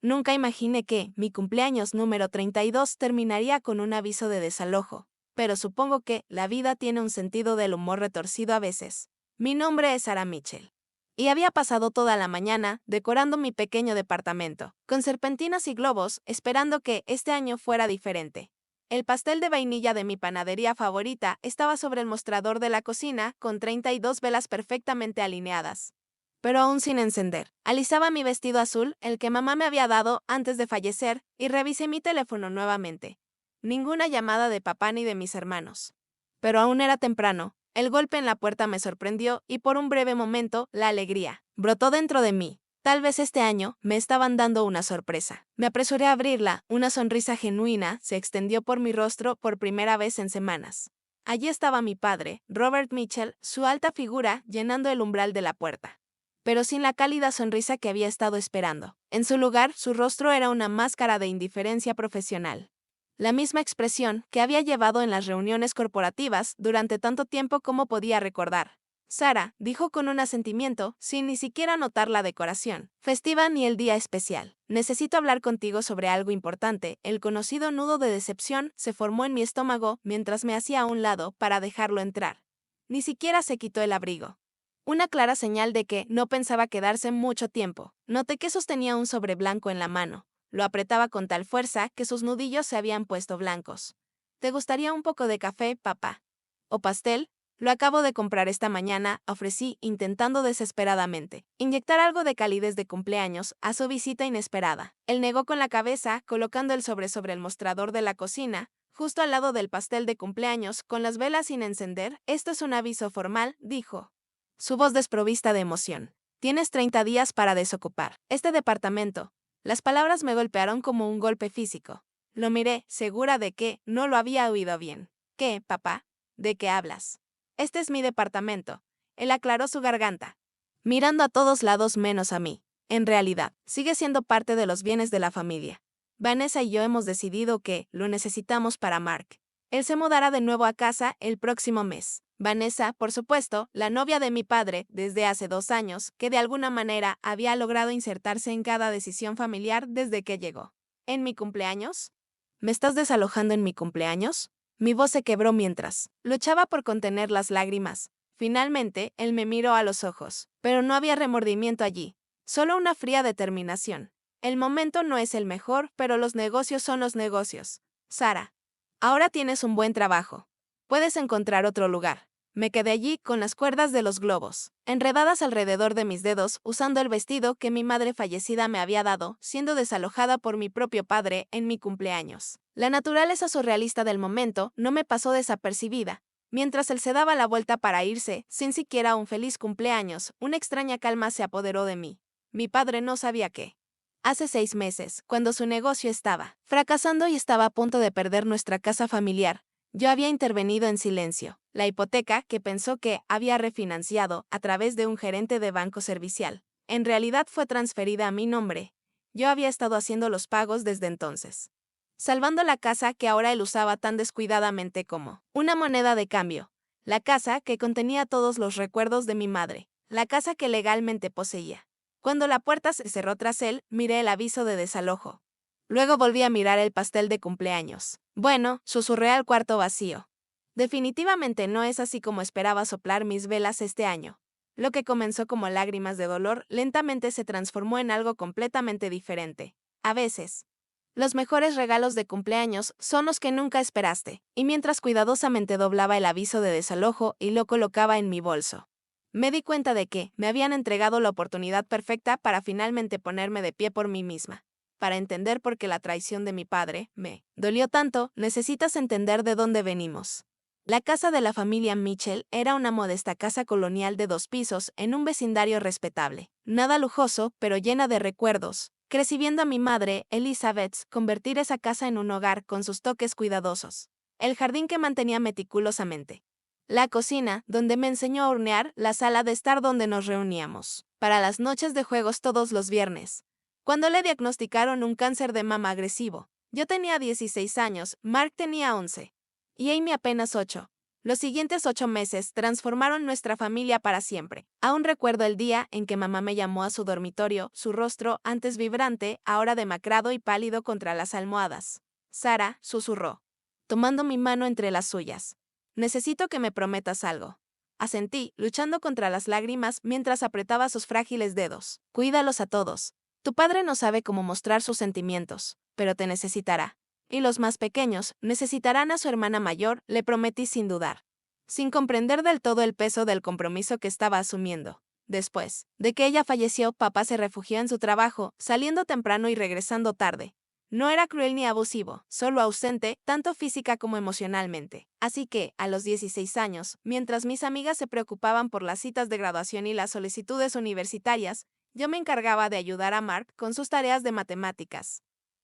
Nunca imaginé que mi cumpleaños número 32 terminaría con un aviso de desalojo, pero supongo que la vida tiene un sentido del humor retorcido a veces. Mi nombre es Sarah Mitchell. Y había pasado toda la mañana decorando mi pequeño departamento, con serpentinas y globos, esperando que este año fuera diferente. El pastel de vainilla de mi panadería favorita estaba sobre el mostrador de la cocina con 32 velas perfectamente alineadas, pero aún sin encender. Alisaba mi vestido azul, el que mamá me había dado antes de fallecer, y revisé mi teléfono nuevamente. Ninguna llamada de papá ni de mis hermanos. Pero aún era temprano. El golpe en la puerta me sorprendió y por un breve momento la alegría brotó dentro de mí. Tal vez este año me estaban dando una sorpresa. Me apresuré a abrirla, una sonrisa genuina se extendió por mi rostro por primera vez en semanas. Allí estaba mi padre, Robert Mitchell, su alta figura llenando el umbral de la puerta, pero sin la cálida sonrisa que había estado esperando. En su lugar, su rostro era una máscara de indiferencia profesional. La misma expresión que había llevado en las reuniones corporativas durante tanto tiempo como podía recordar. Sara, dijo con un asentimiento, sin ni siquiera notar la decoración festiva ni el día especial. Necesito hablar contigo sobre algo importante. El conocido nudo de decepción se formó en mi estómago mientras me hacía a un lado para dejarlo entrar. Ni siquiera se quitó el abrigo. Una clara señal de que no pensaba quedarse mucho tiempo. Noté que sostenía un sobre blanco en la mano. Lo apretaba con tal fuerza que sus nudillos se habían puesto blancos. ¿Te gustaría un poco de café, papá? ¿O pastel? Lo acabo de comprar esta mañana, ofrecí, intentando desesperadamente inyectar algo de calidez de cumpleaños a su visita inesperada. Él negó con la cabeza, colocando el sobre el mostrador de la cocina, justo al lado del pastel de cumpleaños, con las velas sin encender. Esto es un aviso formal, dijo. Su voz desprovista de emoción. Tienes 30 días para desocupar este departamento. Las palabras me golpearon como un golpe físico. Lo miré, segura de que no lo había oído bien. ¿Qué, papá? ¿De qué hablas? Este es mi departamento. Él aclaró su garganta, mirando a todos lados menos a mí. En realidad, sigue siendo parte de los bienes de la familia. Vanessa y yo hemos decidido que lo necesitamos para Mark. Él se mudará de nuevo a casa el próximo mes. Vanessa, por supuesto, la novia de mi padre desde hace 2 años, que de alguna manera había logrado insertarse en cada decisión familiar desde que llegó. ¿En mi cumpleaños? ¿Me estás desalojando en mi cumpleaños? Mi voz se quebró mientras luchaba por contener las lágrimas. Finalmente, él me miró a los ojos, pero no había remordimiento allí, solo una fría determinación. El momento no es el mejor, pero los negocios son los negocios. Sara, ahora tienes un buen trabajo. Puedes encontrar otro lugar. Me quedé allí con las cuerdas de los globos, enredadas alrededor de mis dedos, usando el vestido que mi madre fallecida me había dado, siendo desalojada por mi propio padre en mi cumpleaños. La naturaleza surrealista del momento no me pasó desapercibida. Mientras él se daba la vuelta para irse, sin siquiera un feliz cumpleaños, una extraña calma se apoderó de mí. Mi padre no sabía qué. Hace 6 meses, cuando su negocio estaba fracasando y estaba a punto de perder nuestra casa familiar, yo había intervenido en silencio. La hipoteca, que pensó que había refinanciado a través de un gerente de banco servicial, en realidad fue transferida a mi nombre. Yo había estado haciendo los pagos desde entonces, salvando la casa que ahora él usaba tan descuidadamente como una moneda de cambio. La casa que contenía todos los recuerdos de mi madre. La casa que legalmente poseía. Cuando la puerta se cerró tras él, miré el aviso de desalojo. Luego volví a mirar el pastel de cumpleaños. Bueno, susurré al cuarto vacío. Definitivamente no es así como esperaba soplar mis velas este año. Lo que comenzó como lágrimas de dolor lentamente se transformó en algo completamente diferente. A veces, los mejores regalos de cumpleaños son los que nunca esperaste, y mientras cuidadosamente doblaba el aviso de desalojo y lo colocaba en mi bolso, me di cuenta de que me habían entregado la oportunidad perfecta para finalmente ponerme de pie por mí misma. Para entender por qué la traición de mi padre me dolió tanto, necesitas entender de dónde venimos. La casa de la familia Mitchell era una modesta casa colonial de 2 pisos en un vecindario respetable. Nada lujoso, pero llena de recuerdos. Crecí viendo a mi madre, Elizabeth, convertir esa casa en un hogar con sus toques cuidadosos. El jardín que mantenía meticulosamente. La cocina, donde me enseñó a hornear, la sala de estar donde nos reuníamos para las noches de juegos todos los viernes. Cuando le diagnosticaron un cáncer de mama agresivo, yo tenía 16 años, Mark tenía 11 y Amy apenas 8. Los siguientes 8 meses transformaron nuestra familia para siempre. Aún recuerdo el día en que mamá me llamó a su dormitorio, su rostro, antes vibrante, ahora demacrado y pálido contra las almohadas. Sara, susurró, tomando mi mano entre las suyas. Necesito que me prometas algo. Asentí, luchando contra las lágrimas mientras apretaba sus frágiles dedos. Cuídalos a todos. Tu padre no sabe cómo mostrar sus sentimientos, pero te necesitará. Y los más pequeños necesitarán a su hermana mayor, le prometí sin dudar, sin comprender del todo el peso del compromiso que estaba asumiendo. Después de que ella falleció, papá se refugió en su trabajo, saliendo temprano y regresando tarde. No era cruel ni abusivo, solo ausente, tanto física como emocionalmente. Así que, a los 16 años, mientras mis amigas se preocupaban por las citas de graduación y las solicitudes universitarias, yo me encargaba de ayudar a Mark con sus tareas de matemáticas.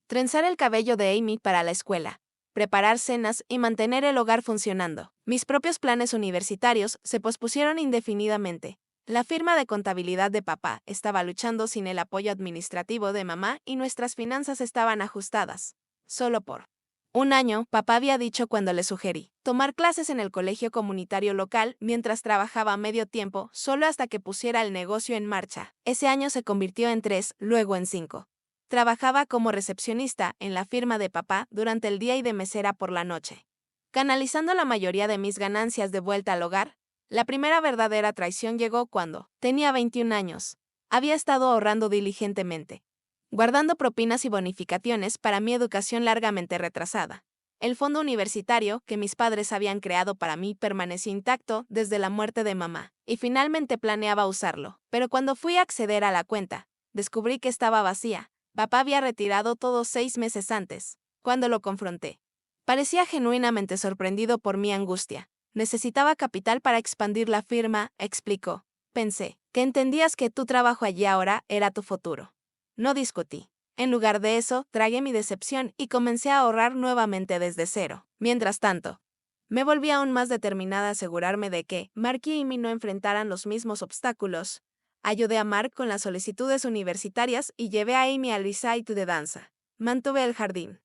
Trenzar el cabello de Amy para la escuela, preparar cenas y mantener el hogar funcionando. Mis propios planes universitarios se pospusieron indefinidamente. La firma de contabilidad de papá estaba luchando sin el apoyo administrativo de mamá y nuestras finanzas estaban ajustadas. Solo por un año, papá había dicho cuando le sugerí tomar clases en el colegio comunitario local mientras trabajaba a medio tiempo, solo hasta que pusiera el negocio en marcha. Ese año se convirtió en 3, luego en 5. Trabajaba como recepcionista en la firma de papá durante el día y de mesera por la noche. Canalizando la mayoría de mis ganancias de vuelta al hogar, la primera verdadera traición llegó cuando tenía 21 años. Había estado ahorrando diligentemente, guardando propinas y bonificaciones para mi educación largamente retrasada. El fondo universitario que mis padres habían creado para mí permaneció intacto desde la muerte de mamá, y finalmente planeaba usarlo. Pero cuando fui a acceder a la cuenta, descubrí que estaba vacía. Papá había retirado todo 6 meses antes. Cuando lo confronté, parecía genuinamente sorprendido por mi angustia. Necesitaba capital para expandir la firma, explicó. Pensé que entendías que tu trabajo allí ahora era tu futuro. No discutí. En lugar de eso, tragué mi decepción y comencé a ahorrar nuevamente desde cero. Mientras tanto, me volví aún más determinada a asegurarme de que Mark y Amy no enfrentaran los mismos obstáculos. Ayudé a Mark con las solicitudes universitarias y llevé a Amy al recite de danza. Mantuve el jardín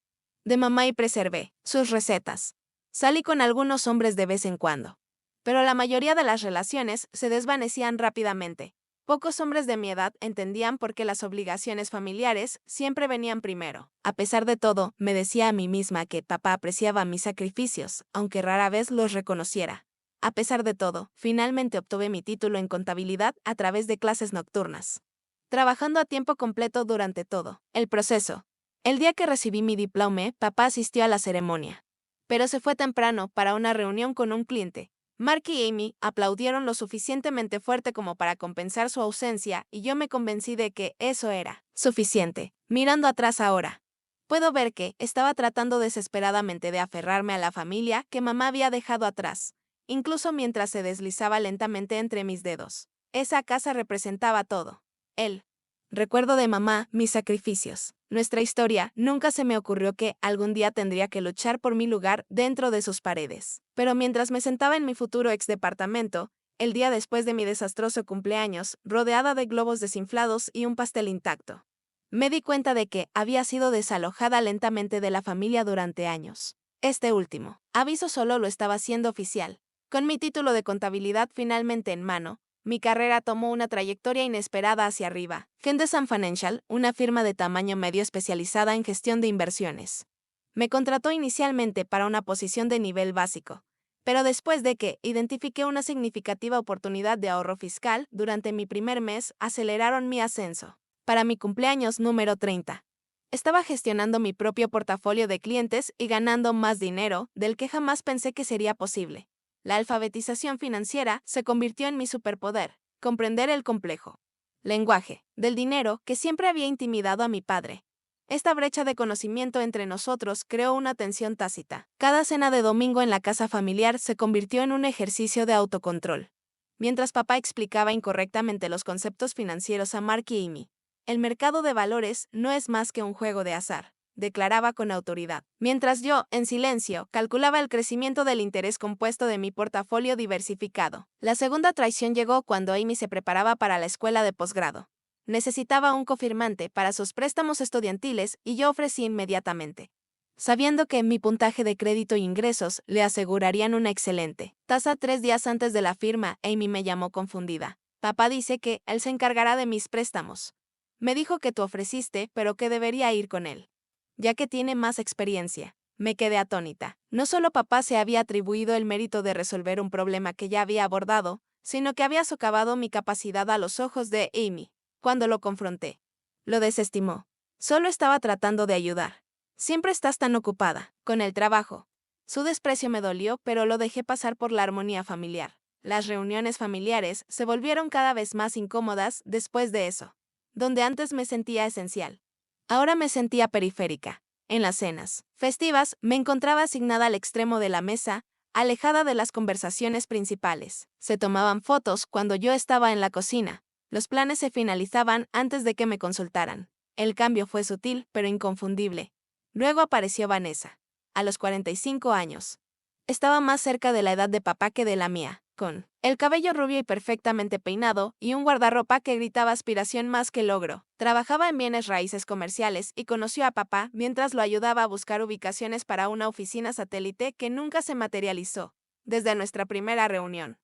de mamá y preservé sus recetas. Salí con algunos hombres de vez en cuando, pero la mayoría de las relaciones se desvanecían rápidamente. Pocos hombres de mi edad entendían por qué las obligaciones familiares siempre venían primero. A pesar de todo, me decía a mí misma que papá apreciaba mis sacrificios, aunque rara vez los reconociera. A pesar de todo, finalmente obtuve mi título en contabilidad a través de clases nocturnas, trabajando a tiempo completo durante todo el proceso. El día que recibí mi diploma, papá asistió a la ceremonia, pero se fue temprano para una reunión con un cliente. Mark y Amy aplaudieron lo suficientemente fuerte como para compensar su ausencia y yo me convencí de que eso era suficiente. Mirando atrás ahora, puedo ver que estaba tratando desesperadamente de aferrarme a la familia que mamá había dejado atrás, incluso mientras se deslizaba lentamente entre mis dedos. Esa casa representaba todo. El recuerdo de mamá, mis sacrificios, nuestra historia. Nunca se me ocurrió que algún día tendría que luchar por mi lugar dentro de sus paredes. Pero mientras me sentaba en mi futuro ex departamento, el día después de mi desastroso cumpleaños, rodeada de globos desinflados y un pastel intacto, me di cuenta de que había sido desalojada lentamente de la familia durante años. Este último aviso solo lo estaba haciendo oficial. Con mi título de contabilidad finalmente en mano, mi carrera tomó una trayectoria inesperada hacia arriba. Henderson Financial, una firma de tamaño medio especializada en gestión de inversiones, me contrató inicialmente para una posición de nivel básico, pero después de que identifiqué una significativa oportunidad de ahorro fiscal durante mi primer mes, aceleraron mi ascenso. Para mi cumpleaños número 30, estaba gestionando mi propio portafolio de clientes y ganando más dinero del que jamás pensé que sería posible. La alfabetización financiera se convirtió en mi superpoder, comprender el complejo lenguaje del dinero que siempre había intimidado a mi padre. Esta brecha de conocimiento entre nosotros creó una tensión tácita. Cada cena de domingo en la casa familiar se convirtió en un ejercicio de autocontrol. Mientras papá explicaba incorrectamente los conceptos financieros a Mark y Amy, el mercado de valores no es más que un juego de azar, declaraba con autoridad. Mientras yo, en silencio, calculaba el crecimiento del interés compuesto de mi portafolio diversificado. La segunda traición llegó cuando Amy se preparaba para la escuela de posgrado. Necesitaba un cofirmante para sus préstamos estudiantiles y yo ofrecí inmediatamente. sabiendo que mi puntaje de crédito e ingresos le asegurarían una excelente tasa. 3 días antes de la firma, Amy me llamó confundida. Papá dice que él se encargará de mis préstamos. Me dijo que tú ofreciste, pero que debería ir con él, ya que tiene más experiencia. Me quedé atónita. No solo papá se había atribuido el mérito de resolver un problema que ya había abordado, sino que había socavado mi capacidad a los ojos de Amy. Cuando lo confronté, lo desestimó. Solo estaba tratando de ayudar. Siempre estás tan ocupada con el trabajo. Su desprecio me dolió, pero lo dejé pasar por la armonía familiar. Las reuniones familiares se volvieron cada vez más incómodas después de eso. Donde antes me sentía esencial, ahora me sentía periférica. En las cenas festivas me encontraba asignada al extremo de la mesa, alejada de las conversaciones principales. Se tomaban fotos cuando yo estaba en la cocina. Los planes se finalizaban antes de que me consultaran. El cambio fue sutil, pero inconfundible. Luego apareció Vanessa. A los 45 años. Estaba más cerca de la edad de papá que de la mía, con el cabello rubio y perfectamente peinado, y un guardarropa que gritaba aspiración más que logro. Trabajaba en bienes raíces comerciales y conoció a papá mientras lo ayudaba a buscar ubicaciones para una oficina satélite que nunca se materializó. Desde nuestra primera reunión,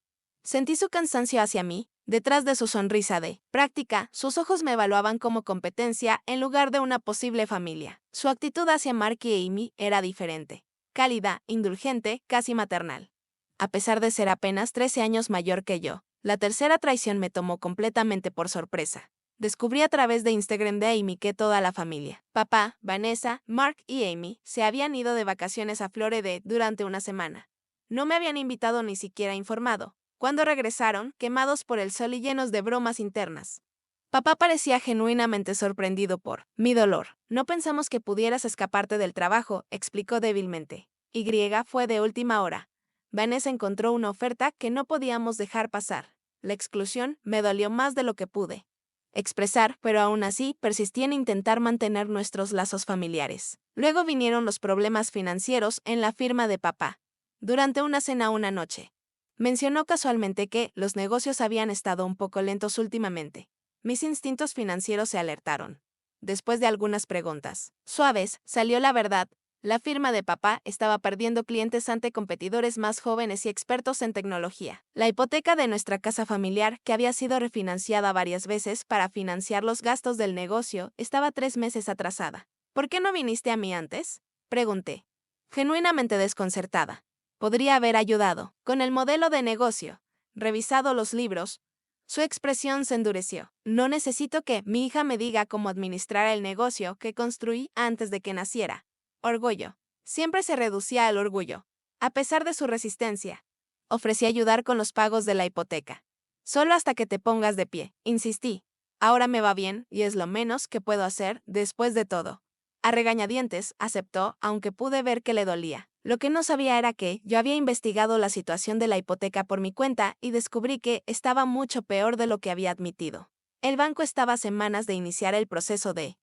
sentí su cansancio hacia mí. Detrás de su sonrisa de práctica, sus ojos me evaluaban como competencia en lugar de una posible familia. Su actitud hacia Mark y Amy era diferente. Cálida, indulgente, casi maternal. A pesar de ser apenas 13 años mayor que yo, la tercera traición me tomó completamente por sorpresa. Descubrí a través de Instagram de Amy que toda la familia, papá, Vanessa, Mark y Amy, se habían ido de vacaciones a Florida durante una semana. No me habían invitado ni siquiera informado. Cuando regresaron, quemados por el sol y llenos de bromas internas. Papá parecía genuinamente sorprendido por mi dolor. No pensamos que pudieras escaparte del trabajo, explicó débilmente. Y fue de última hora. Vanessa encontró una oferta que no podíamos dejar pasar. La exclusión me dolió más de lo que pude expresar, pero aún así persistí en intentar mantener nuestros lazos familiares. Luego vinieron los problemas financieros en la firma de papá. Durante una cena una noche, mencionó casualmente que los negocios habían estado un poco lentos últimamente. Mis instintos financieros se alertaron. Después de algunas preguntas suaves, salió la verdad. La firma de papá estaba perdiendo clientes ante competidores más jóvenes y expertos en tecnología. La hipoteca de nuestra casa familiar, que había sido refinanciada varias veces para financiar los gastos del negocio, estaba 3 meses atrasada. ¿Por qué no viniste a mí antes?, pregunté, genuinamente desconcertada. Podría haber ayudado con el modelo de negocio, revisado los libros. Su expresión se endureció. No necesito que mi hija me diga cómo administrar el negocio que construí antes de que naciera. Orgullo. Siempre se reducía al orgullo. A pesar de su resistencia, ofrecí ayudar con los pagos de la hipoteca. Solo hasta que te pongas de pie, insistí. Ahora me va bien y es lo menos que puedo hacer después de todo. A regañadientes, aceptó, aunque pude ver que le dolía. Lo que no sabía era que yo había investigado la situación de la hipoteca por mi cuenta y descubrí que estaba mucho peor de lo que había admitido. El banco estaba a semanas de iniciar el proceso de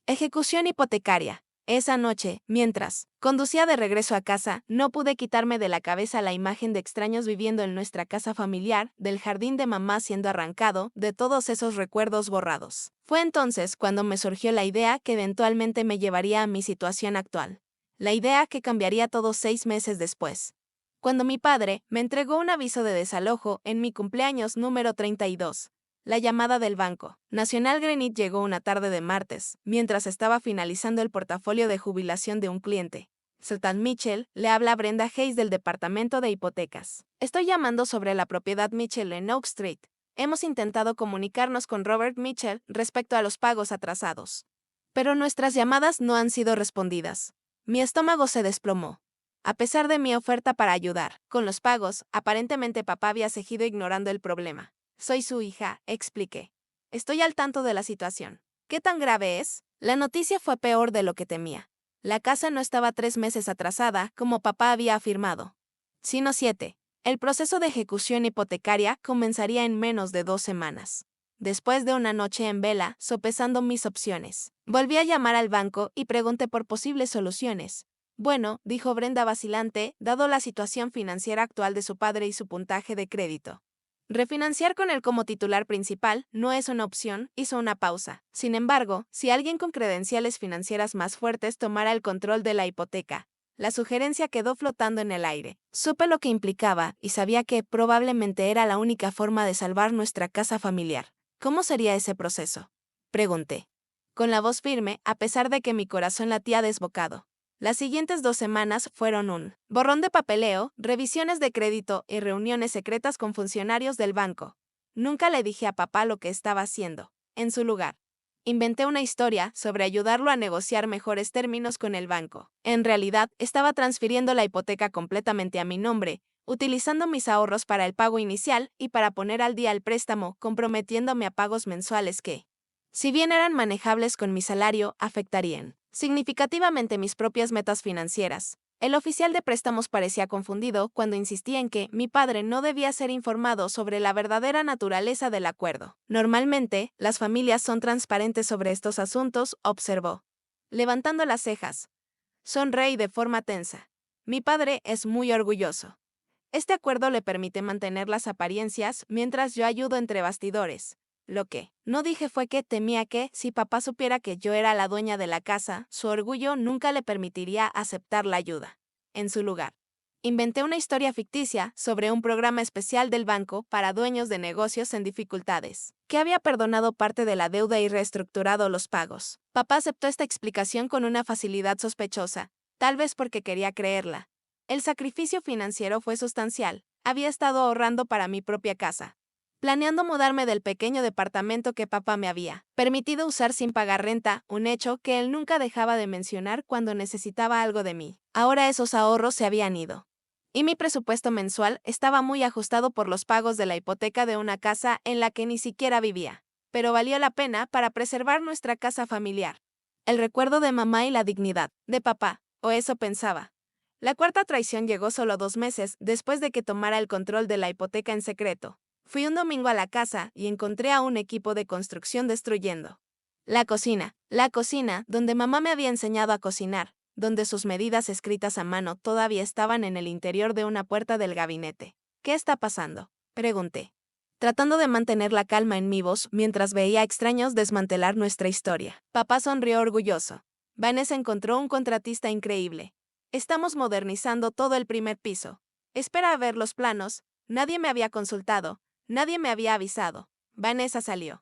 ejecución hipotecaria. Esa noche, mientras conducía de regreso a casa, no pude quitarme de la cabeza la imagen de extraños viviendo en nuestra casa familiar, del jardín de mamá siendo arrancado, de todos esos recuerdos borrados. Fue entonces cuando me surgió la idea que eventualmente me llevaría a mi situación actual. La idea que cambiaría todo 6 meses después. Cuando mi padre me entregó un aviso de desalojo en mi cumpleaños número 32. La llamada del Banco Nacional Greenwich llegó una tarde de martes, mientras estaba finalizando el portafolio de jubilación de un cliente. Sultan Mitchell, le habla a Brenda Hayes del departamento de hipotecas. Estoy llamando sobre la propiedad Mitchell en Oak Street. Hemos intentado comunicarnos con Robert Mitchell respecto a los pagos atrasados, pero nuestras llamadas no han sido respondidas. Mi estómago se desplomó. A pesar de mi oferta para ayudar con los pagos, aparentemente papá había seguido ignorando el problema. Soy su hija, expliqué. Estoy al tanto de la situación. ¿Qué tan grave es? La noticia fue peor de lo que temía. La casa no estaba 3 meses atrasada, como papá había afirmado, sino 7. El proceso de ejecución hipotecaria comenzaría en menos de 2 semanas. Después de una noche en vela, sopesando mis opciones, volví a llamar al banco y pregunté por posibles soluciones. Bueno, dijo Brenda vacilante, dado la situación financiera actual de su padre y su puntaje de crédito. Refinanciar con él como titular principal no es una opción, hizo una pausa. Sin embargo, si alguien con credenciales financieras más fuertes tomara el control de la hipoteca, la sugerencia quedó flotando en el aire. Supe lo que implicaba y sabía que probablemente era la única forma de salvar nuestra casa familiar. ¿Cómo sería ese proceso?, pregunté, con la voz firme, a pesar de que mi corazón latía desbocado. Las siguientes 2 semanas fueron un borrón de papeleo, revisiones de crédito y reuniones secretas con funcionarios del banco. Nunca le dije a papá lo que estaba haciendo. En su lugar, inventé una historia sobre ayudarlo a negociar mejores términos con el banco. En realidad, estaba transfiriendo la hipoteca completamente a mi nombre, utilizando mis ahorros para el pago inicial y para poner al día el préstamo, comprometiéndome a pagos mensuales que, si bien eran manejables con mi salario, afectarían significativamente mis propias metas financieras. El oficial de préstamos parecía confundido cuando insistía en que mi padre no debía ser informado sobre la verdadera naturaleza del acuerdo. Normalmente, las familias son transparentes sobre estos asuntos, observó, levantando las cejas. Sonreí de forma tensa. Mi padre es muy orgulloso. Este acuerdo le permite mantener las apariencias mientras yo ayudo entre bastidores. Lo que no dije fue que temía que, si papá supiera que yo era la dueña de la casa, su orgullo nunca le permitiría aceptar la ayuda. En su lugar, inventé una historia ficticia sobre un programa especial del banco para dueños de negocios en dificultades, que había perdonado parte de la deuda y reestructurado los pagos. Papá aceptó esta explicación con una facilidad sospechosa, tal vez porque quería creerla. El sacrificio financiero fue sustancial. Había estado ahorrando para mi propia casa, planeando mudarme del pequeño departamento que papá me había permitido usar sin pagar renta, un hecho que él nunca dejaba de mencionar cuando necesitaba algo de mí. Ahora esos ahorros se habían ido, y mi presupuesto mensual estaba muy ajustado por los pagos de la hipoteca de una casa en la que ni siquiera vivía. Pero valió la pena para preservar nuestra casa familiar. El recuerdo de mamá y la dignidad de papá, o eso pensaba. La cuarta traición llegó solo 2 meses después de que tomara el control de la hipoteca en secreto. Fui un domingo a la casa y encontré a un equipo de construcción destruyendo la cocina donde mamá me había enseñado a cocinar, donde sus medidas escritas a mano todavía estaban en el interior de una puerta del gabinete. ¿Qué está pasando?, pregunté, tratando de mantener la calma en mi voz mientras veía a extraños desmantelar nuestra historia. Papá sonrió orgulloso. Vanessa encontró un contratista increíble. Estamos modernizando todo el primer piso. Espera a ver los planos. Nadie me había consultado. Nadie me había avisado. Vanessa salió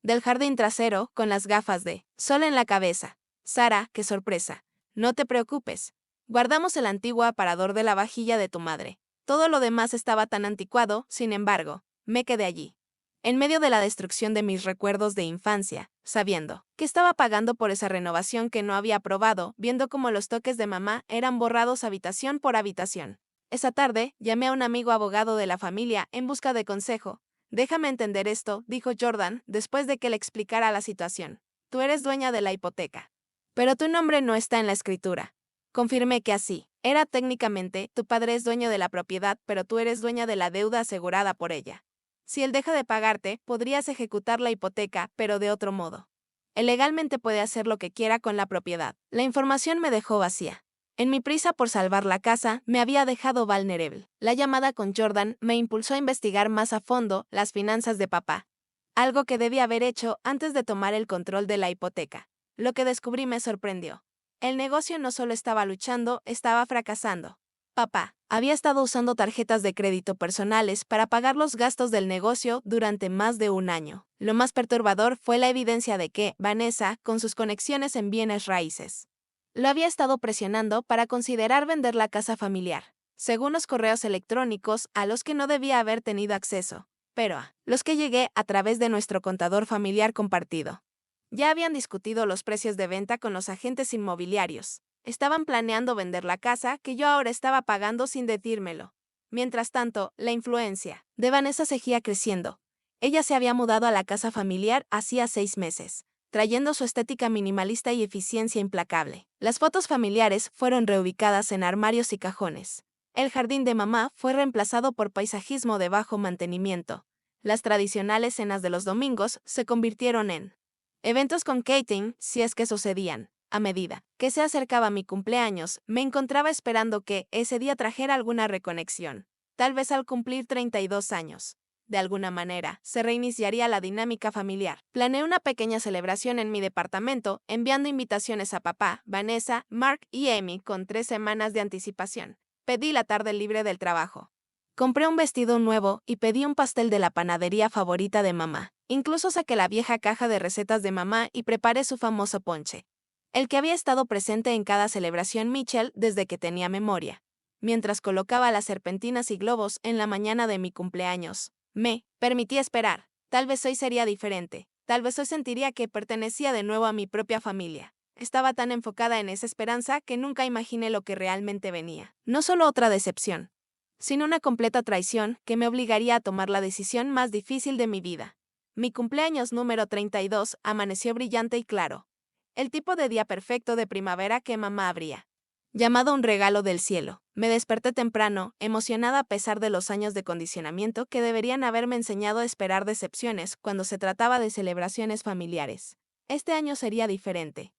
del jardín trasero con las gafas de sol en la cabeza. Sara, qué sorpresa. No te preocupes. Guardamos el antiguo aparador de la vajilla de tu madre. Todo lo demás estaba tan anticuado, sin embargo, me quedé allí, en medio de la destrucción de mis recuerdos de infancia, sabiendo que estaba pagando por esa renovación que no había aprobado, viendo cómo los toques de mamá eran borrados habitación por habitación. Esa tarde, llamé a un amigo abogado de la familia en busca de consejo. Déjame entender esto, dijo Jordan, después de que le explicara la situación. Tú eres dueña de la hipoteca, pero tu nombre no está en la escritura. Confirmé que así era técnicamente, tu padre es dueño de la propiedad, pero tú eres dueña de la deuda asegurada por ella. Si él deja de pagarte, podrías ejecutar la hipoteca, pero de otro modo. Él legalmente puede hacer lo que quiera con la propiedad. La información me dejó vacía. En mi prisa por salvar la casa, me había dejado vulnerable. La llamada con Jordan me impulsó a investigar más a fondo las finanzas de papá, algo que debía haber hecho antes de tomar el control de la hipoteca. Lo que descubrí me sorprendió. El negocio no solo estaba luchando, estaba fracasando. Papá había estado usando tarjetas de crédito personales para pagar los gastos del negocio durante más de un año. Lo más perturbador fue la evidencia de que Vanessa, con sus conexiones en bienes raíces, lo había estado presionando para considerar vender la casa familiar, según los correos electrónicos a los que no debía haber tenido acceso, pero a los que llegué a través de nuestro contador familiar compartido. Ya habían discutido los precios de venta con los agentes inmobiliarios. Estaban planeando vender la casa que yo ahora estaba pagando sin decírmelo. Mientras tanto, la influencia de Vanessa seguía creciendo. Ella se había mudado a la casa familiar hacía 6 meses, trayendo su estética minimalista y eficiencia implacable. Las fotos familiares fueron reubicadas en armarios y cajones. El jardín de mamá fue reemplazado por paisajismo de bajo mantenimiento. Las tradicionales cenas de los domingos se convirtieron en eventos con catering, si es que sucedían. A medida que se acercaba mi cumpleaños, me encontraba esperando que ese día trajera alguna reconexión. Tal vez al cumplir 32 años. de alguna manera, se reiniciaría la dinámica familiar. Planeé una pequeña celebración en mi departamento, enviando invitaciones a papá, Vanessa, Mark y Amy con 3 semanas de anticipación. Pedí la tarde libre del trabajo. Compré un vestido nuevo y pedí un pastel de la panadería favorita de mamá. Incluso saqué la vieja caja de recetas de mamá y preparé su famoso ponche, el que había estado presente en cada celebración Mitchell desde que tenía memoria. Mientras colocaba las serpentinas y globos en la mañana de mi cumpleaños, me permití esperar. Tal vez hoy sería diferente. Tal vez hoy sentiría que pertenecía de nuevo a mi propia familia. Estaba tan enfocada en esa esperanza que nunca imaginé lo que realmente venía. No solo otra decepción, sino una completa traición que me obligaría a tomar la decisión más difícil de mi vida. Mi cumpleaños número 32 amaneció brillante y claro. El tipo de día perfecto de primavera que mamá habría llamado un regalo del cielo. Me desperté temprano, emocionada a pesar de los años de condicionamiento que deberían haberme enseñado a esperar decepciones cuando se trataba de celebraciones familiares. Este año sería diferente,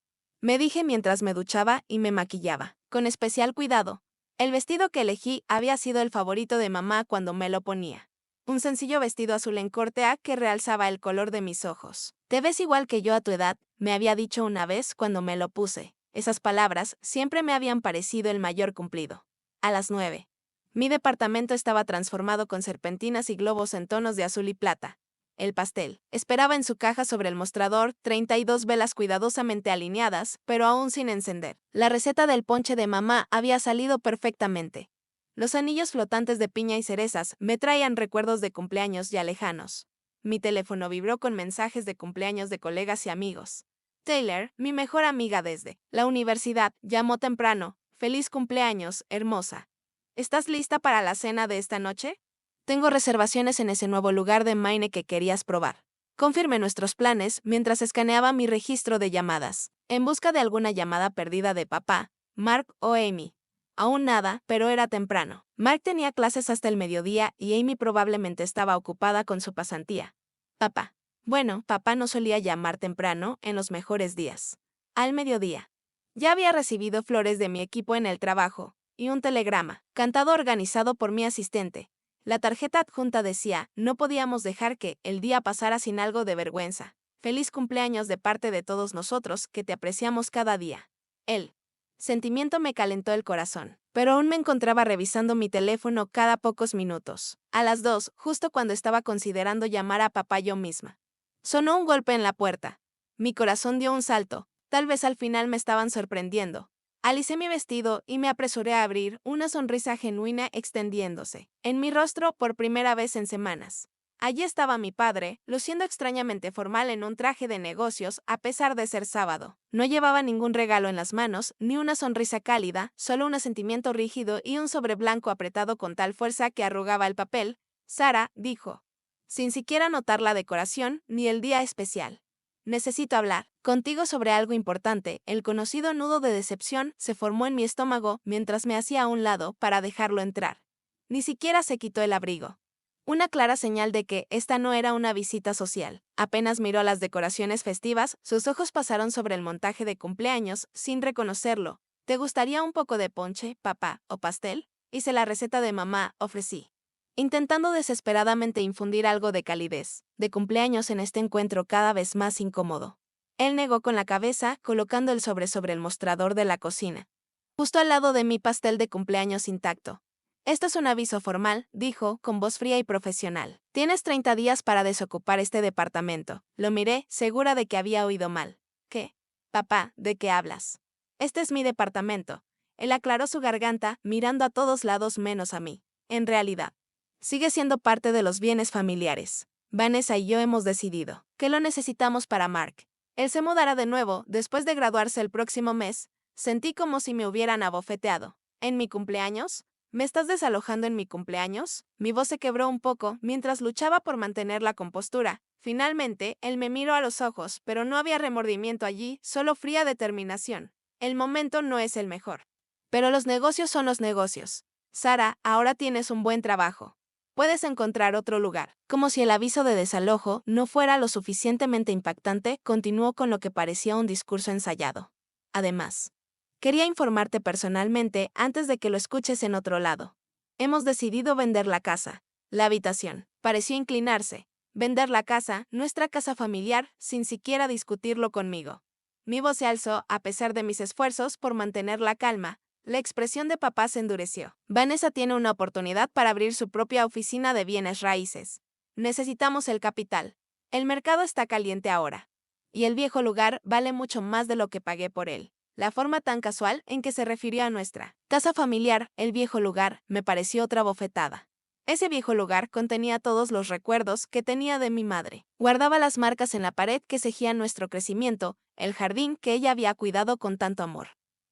me dije mientras me duchaba y me maquillaba, con especial cuidado. El vestido que elegí había sido el favorito de mamá cuando me lo ponía. Un sencillo vestido azul en corte A que realzaba el color de mis ojos. Te ves igual que yo a tu edad, me había dicho una vez cuando me lo puse. Esas palabras siempre me habían parecido el mayor cumplido. A las 9. Mi departamento estaba transformado con serpentinas y globos en tonos de azul y plata. El pastel esperaba en su caja sobre el mostrador, 32 velas cuidadosamente alineadas, pero aún sin encender. La receta del ponche de mamá había salido perfectamente. Los anillos flotantes de piña y cerezas me traían recuerdos de cumpleaños ya lejanos. Mi teléfono vibró con mensajes de cumpleaños de colegas y amigos. Taylor, mi mejor amiga desde la universidad, llamó temprano. Feliz cumpleaños, hermosa. ¿Estás lista para la cena de esta noche? Tengo reservaciones en ese nuevo lugar de Maine que querías probar. Confirmé nuestros planes mientras escaneaba mi registro de llamadas, en busca de alguna llamada perdida de papá, Mark o Amy. Aún nada, pero era temprano. Mark tenía clases hasta el mediodía y Amy probablemente estaba ocupada con su pasantía. Papá. Bueno, papá no solía llamar temprano en los mejores días. Al mediodía. Ya había recibido flores de mi equipo en el trabajo, y un telegrama, cantado organizado por mi asistente. La tarjeta adjunta decía, no podíamos dejar que el día pasara sin algo de vergüenza. Feliz cumpleaños de parte de todos nosotros que te apreciamos cada día. El sentimiento me calentó el corazón, pero aún me encontraba revisando mi teléfono cada pocos minutos. A las 2, justo cuando estaba considerando llamar a papá yo misma. Sonó un golpe en la puerta. Mi corazón dio un salto. Tal vez al final me estaban sorprendiendo. Alicé mi vestido y me apresuré a abrir, una sonrisa genuina extendiéndose en mi rostro por primera vez en semanas. Allí estaba mi padre, luciendo extrañamente formal en un traje de negocios a pesar de ser sábado. No llevaba ningún regalo en las manos, ni una sonrisa cálida, solo un asentimiento rígido y un sobre blanco apretado con tal fuerza que arrugaba el papel. Sara, dijo, sin siquiera notar la decoración ni el día especial. Necesito hablar contigo sobre algo importante. El conocido nudo de decepción se formó en mi estómago mientras me hacía a un lado para dejarlo entrar. Ni siquiera se quitó el abrigo. Una clara señal de que esta no era una visita social. Apenas miró las decoraciones festivas, sus ojos pasaron sobre el montaje de cumpleaños sin reconocerlo. ¿Te gustaría un poco de ponche, papá, o pastel? Hice la receta de mamá, ofrecí, intentando desesperadamente infundir algo de calidez, de cumpleaños en este encuentro cada vez más incómodo. Él negó con la cabeza, colocando el sobre el mostrador de la cocina, justo al lado de mi pastel de cumpleaños intacto. Esto es un aviso formal, dijo, con voz fría y profesional. Tienes 30 días para desocupar este departamento. Lo miré, segura de que había oído mal. ¿Qué? Papá, ¿de qué hablas? Este es mi departamento. Él aclaró su garganta, mirando a todos lados menos a mí. En realidad, sigue siendo parte de los bienes familiares. Vanessa y yo hemos decidido que lo necesitamos para Mark. Él se mudará de nuevo después de graduarse el próximo mes. Sentí como si me hubieran abofeteado. ¿En mi cumpleaños? ¿Me estás desalojando en mi cumpleaños? Mi voz se quebró un poco mientras luchaba por mantener la compostura. Finalmente, él me miró a los ojos, pero no había remordimiento allí, solo fría determinación. El momento no es el mejor. Pero los negocios son los negocios. Sara, ahora tienes un buen trabajo. Puedes encontrar otro lugar. Como si el aviso de desalojo no fuera lo suficientemente impactante, continuó con lo que parecía un discurso ensayado. Además, quería informarte personalmente antes de que lo escuches en otro lado. Hemos decidido vender la casa, la habitación, Pareció inclinarse, vender la casa, nuestra casa familiar, sin siquiera discutirlo conmigo. Mi voz se alzó a pesar de mis esfuerzos por mantener la calma. La expresión de papá se endureció. Vanessa tiene una oportunidad para abrir su propia oficina de bienes raíces. Necesitamos el capital. El mercado está caliente ahora. Y el viejo lugar vale mucho más de lo que pagué por él. La forma tan casual en que se refirió a nuestra casa familiar, el viejo lugar, me pareció otra bofetada. Ese viejo lugar contenía todos los recuerdos que tenía de mi madre. Guardaba las marcas en la pared que seguían nuestro crecimiento, el jardín que ella había cuidado con tanto amor.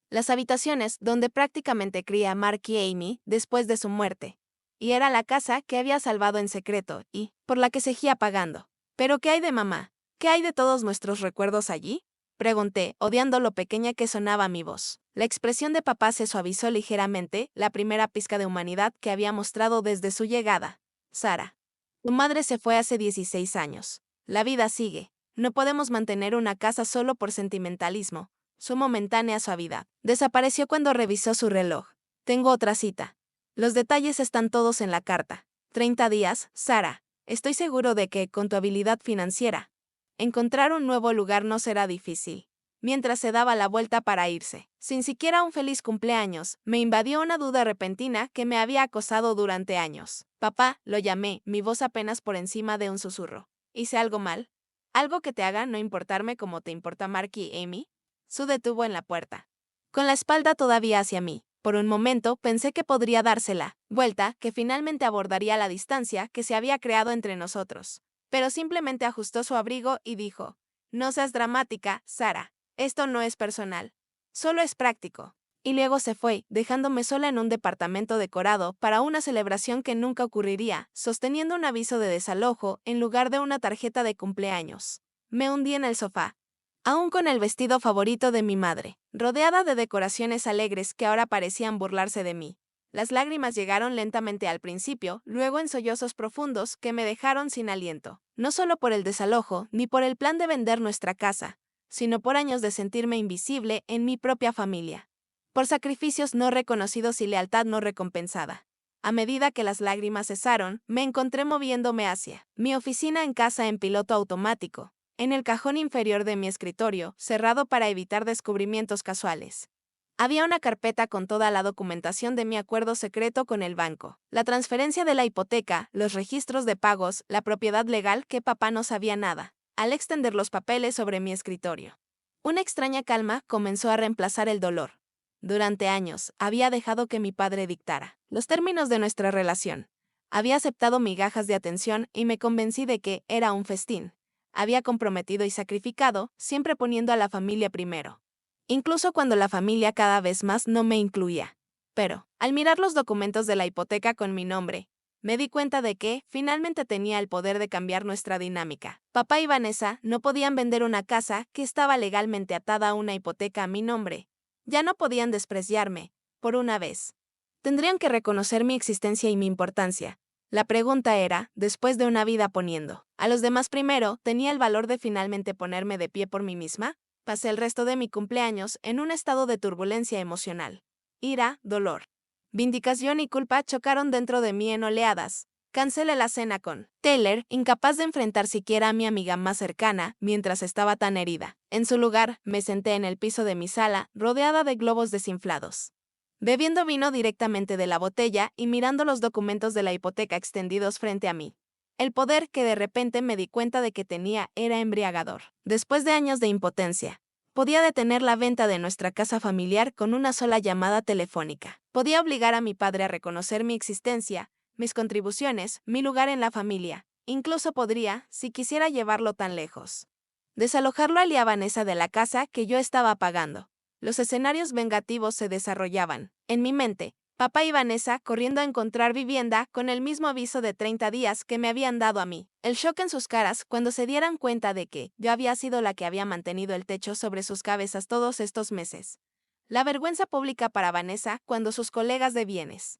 Las habitaciones donde prácticamente cría a Mark y Amy después de su muerte. Y era la casa que había salvado en secreto y por la que seguía pagando. ¿Pero qué hay de mamá? ¿Qué hay de todos nuestros recuerdos allí? Pregunté, odiando lo pequeña que sonaba mi voz. La expresión de papá se suavizó ligeramente, la primera pizca de humanidad que había mostrado desde su llegada. Sara, tu madre se fue hace 16 años. La vida sigue. No podemos mantener una casa solo por sentimentalismo. Su momentánea suavidad. Desapareció cuando revisó su reloj. Tengo otra cita. Los detalles están todos en la carta. 30 días, Sara. Estoy seguro de que, con tu habilidad financiera, encontrar un nuevo lugar no será difícil. Mientras se daba la vuelta para irse, sin siquiera un feliz cumpleaños, me invadió una duda repentina que me había acosado durante años. Papá, lo llamé, mi voz apenas por encima de un susurro. ¿Hice algo mal? ¿Algo que te haga no importarme como te importa Mark y Amy? Sue detuvo en la puerta, con la espalda todavía hacia mí. Por un momento pensé que podría dársela vuelta, que finalmente abordaría la distancia que se había creado entre nosotros. Pero simplemente ajustó su abrigo y dijo, no seas dramática, Sara. Esto no es personal. Solo es práctico. Y luego se fue, dejándome sola en un departamento decorado para una celebración que nunca ocurriría, sosteniendo un aviso de desalojo en lugar de una tarjeta de cumpleaños. Me hundí en el sofá, aún con el vestido favorito de mi madre, rodeada de decoraciones alegres que ahora parecían burlarse de mí. Las lágrimas llegaron lentamente al principio, luego en sollozos profundos que me dejaron sin aliento, no solo por el desalojo, ni por el plan de vender nuestra casa, sino por años de sentirme invisible en mi propia familia. Por sacrificios no reconocidos y lealtad no recompensada. A medida que las lágrimas cesaron, me encontré moviéndome hacia mi oficina en casa en piloto automático, en el cajón inferior de mi escritorio, cerrado para evitar descubrimientos casuales. Había una carpeta con toda la documentación de mi acuerdo secreto con el banco, la transferencia de la hipoteca, los registros de pagos, la propiedad legal que papá no sabía nada. Al extender los papeles sobre mi escritorio, una extraña calma comenzó a reemplazar el dolor. Durante años, había dejado que mi padre dictara los términos de nuestra relación. Había aceptado migajas de atención y me convencí de que era un festín. Había comprometido y sacrificado, siempre poniendo a la familia primero. Incluso cuando la familia cada vez más no me incluía. Pero, al mirar los documentos de la hipoteca con mi nombre, me di cuenta de que, finalmente tenía el poder de cambiar nuestra dinámica. Papá y Vanessa no podían vender una casa que estaba legalmente atada a una hipoteca a mi nombre. Ya no podían despreciarme, por una vez. Tendrían que reconocer mi existencia y mi importancia. La pregunta era, después de una vida poniendo a los demás primero, ¿tenía el valor de finalmente ponerme de pie por mí misma? Pasé el resto de mi cumpleaños en un estado de turbulencia emocional. Ira, dolor, vindicación y culpa chocaron dentro de mí en oleadas. Cancelé la cena con Taylor, incapaz de enfrentar siquiera a mi amiga más cercana mientras estaba tan herida. En su lugar, me senté en el piso de mi sala, rodeada de globos desinflados, bebiendo vino directamente de la botella y mirando los documentos de la hipoteca extendidos frente a mí. El poder que de repente me di cuenta de que tenía era embriagador. Después de años de impotencia, podía detener la venta de nuestra casa familiar con una sola llamada telefónica. Podía obligar a mi padre a reconocer mi existencia, mis contribuciones, mi lugar en la familia. Incluso podría, si quisiera llevarlo tan lejos, desalojarlo a Vanessa de la casa que yo estaba pagando. Los escenarios vengativos se desarrollaban. En mi mente, papá y Vanessa corriendo a encontrar vivienda con el mismo aviso de 30 días que me habían dado a mí. El shock en sus caras cuando se dieran cuenta de que yo había sido la que había mantenido el techo sobre sus cabezas todos estos meses. La vergüenza pública para Vanessa cuando sus colegas de bienes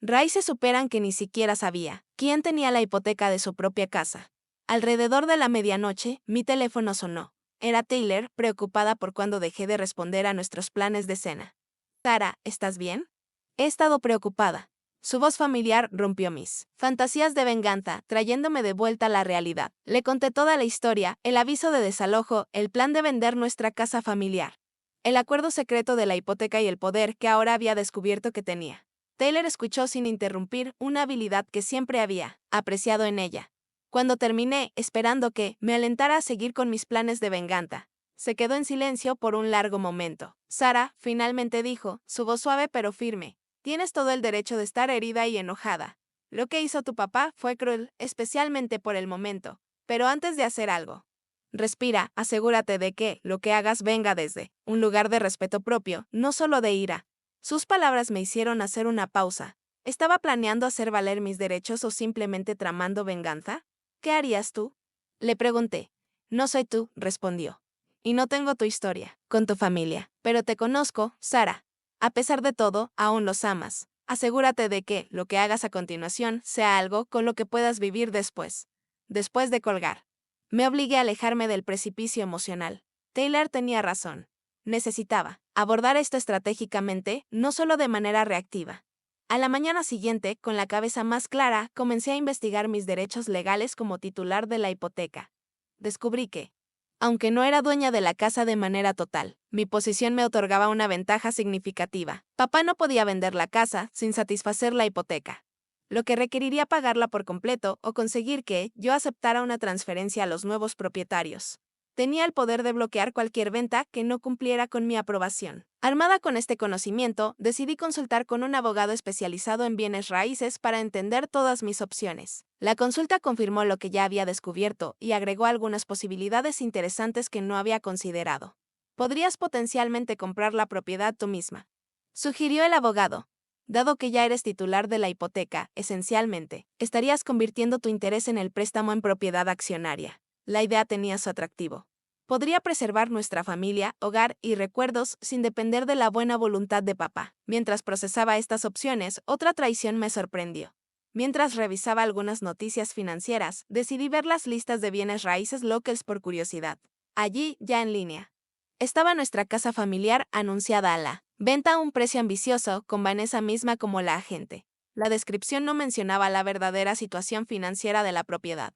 raíces superan que ni siquiera sabía quién tenía la hipoteca de su propia casa. Alrededor de la medianoche, mi teléfono sonó. Era Taylor, preocupada por cuando dejé de responder a nuestros planes de cena. Sara, ¿estás bien? He estado preocupada. Su voz familiar rompió mis fantasías de venganza, trayéndome de vuelta a la realidad. Le conté toda la historia, el aviso de desalojo, el plan de vender nuestra casa familiar, el acuerdo secreto de la hipoteca y el poder que ahora había descubierto que tenía. Taylor escuchó sin interrumpir, una habilidad que siempre había apreciado en ella. Cuando terminé, esperando que me alentara a seguir con mis planes de venganza, se quedó en silencio por un largo momento. Sarah, finalmente dijo, su voz suave pero firme. Tienes todo el derecho de estar herida y enojada. Lo que hizo tu papá fue cruel, especialmente por el momento. Pero antes de hacer algo, respira, asegúrate de que lo que hagas venga desde un lugar de respeto propio, no solo de ira. Sus palabras me hicieron hacer una pausa. ¿Estaba planeando hacer valer mis derechos o simplemente tramando venganza? ¿Qué harías tú? Le pregunté. No soy tú, respondió. Y no tengo tu historia con tu familia. Pero te conozco, Sarah. A pesar de todo, aún los amas. Asegúrate de que lo que hagas a continuación sea algo con lo que puedas vivir después. Después de colgar. Me obligué a alejarme del precipicio emocional. Taylor tenía razón. Necesitaba abordar esto estratégicamente, no solo de manera reactiva. A la mañana siguiente, con la cabeza más clara, comencé a investigar mis derechos legales como titular de la hipoteca. Descubrí que, aunque no era dueña de la casa de manera total, mi posición me otorgaba una ventaja significativa. Papá no podía vender la casa sin satisfacer la hipoteca, lo que requeriría pagarla por completo o conseguir que yo aceptara una transferencia a los nuevos propietarios. Tenía el poder de bloquear cualquier venta que no cumpliera con mi aprobación. Armada con este conocimiento, decidí consultar con un abogado especializado en bienes raíces para entender todas mis opciones. La consulta confirmó lo que ya había descubierto y agregó algunas posibilidades interesantes que no había considerado. Podrías potencialmente comprar la propiedad tú misma, sugirió el abogado. Dado que ya eres titular de la hipoteca, esencialmente, estarías convirtiendo tu interés en el préstamo en propiedad accionaria. La idea tenía su atractivo. Podría preservar nuestra familia, hogar y recuerdos sin depender de la buena voluntad de papá. Mientras procesaba estas opciones, otra traición me sorprendió. Mientras revisaba algunas noticias financieras, decidí ver las listas de bienes raíces locales por curiosidad. Allí, ya en línea, estaba nuestra casa familiar anunciada a la venta a un precio ambicioso, con Vanessa misma como la agente. La descripción no mencionaba la verdadera situación financiera de la propiedad,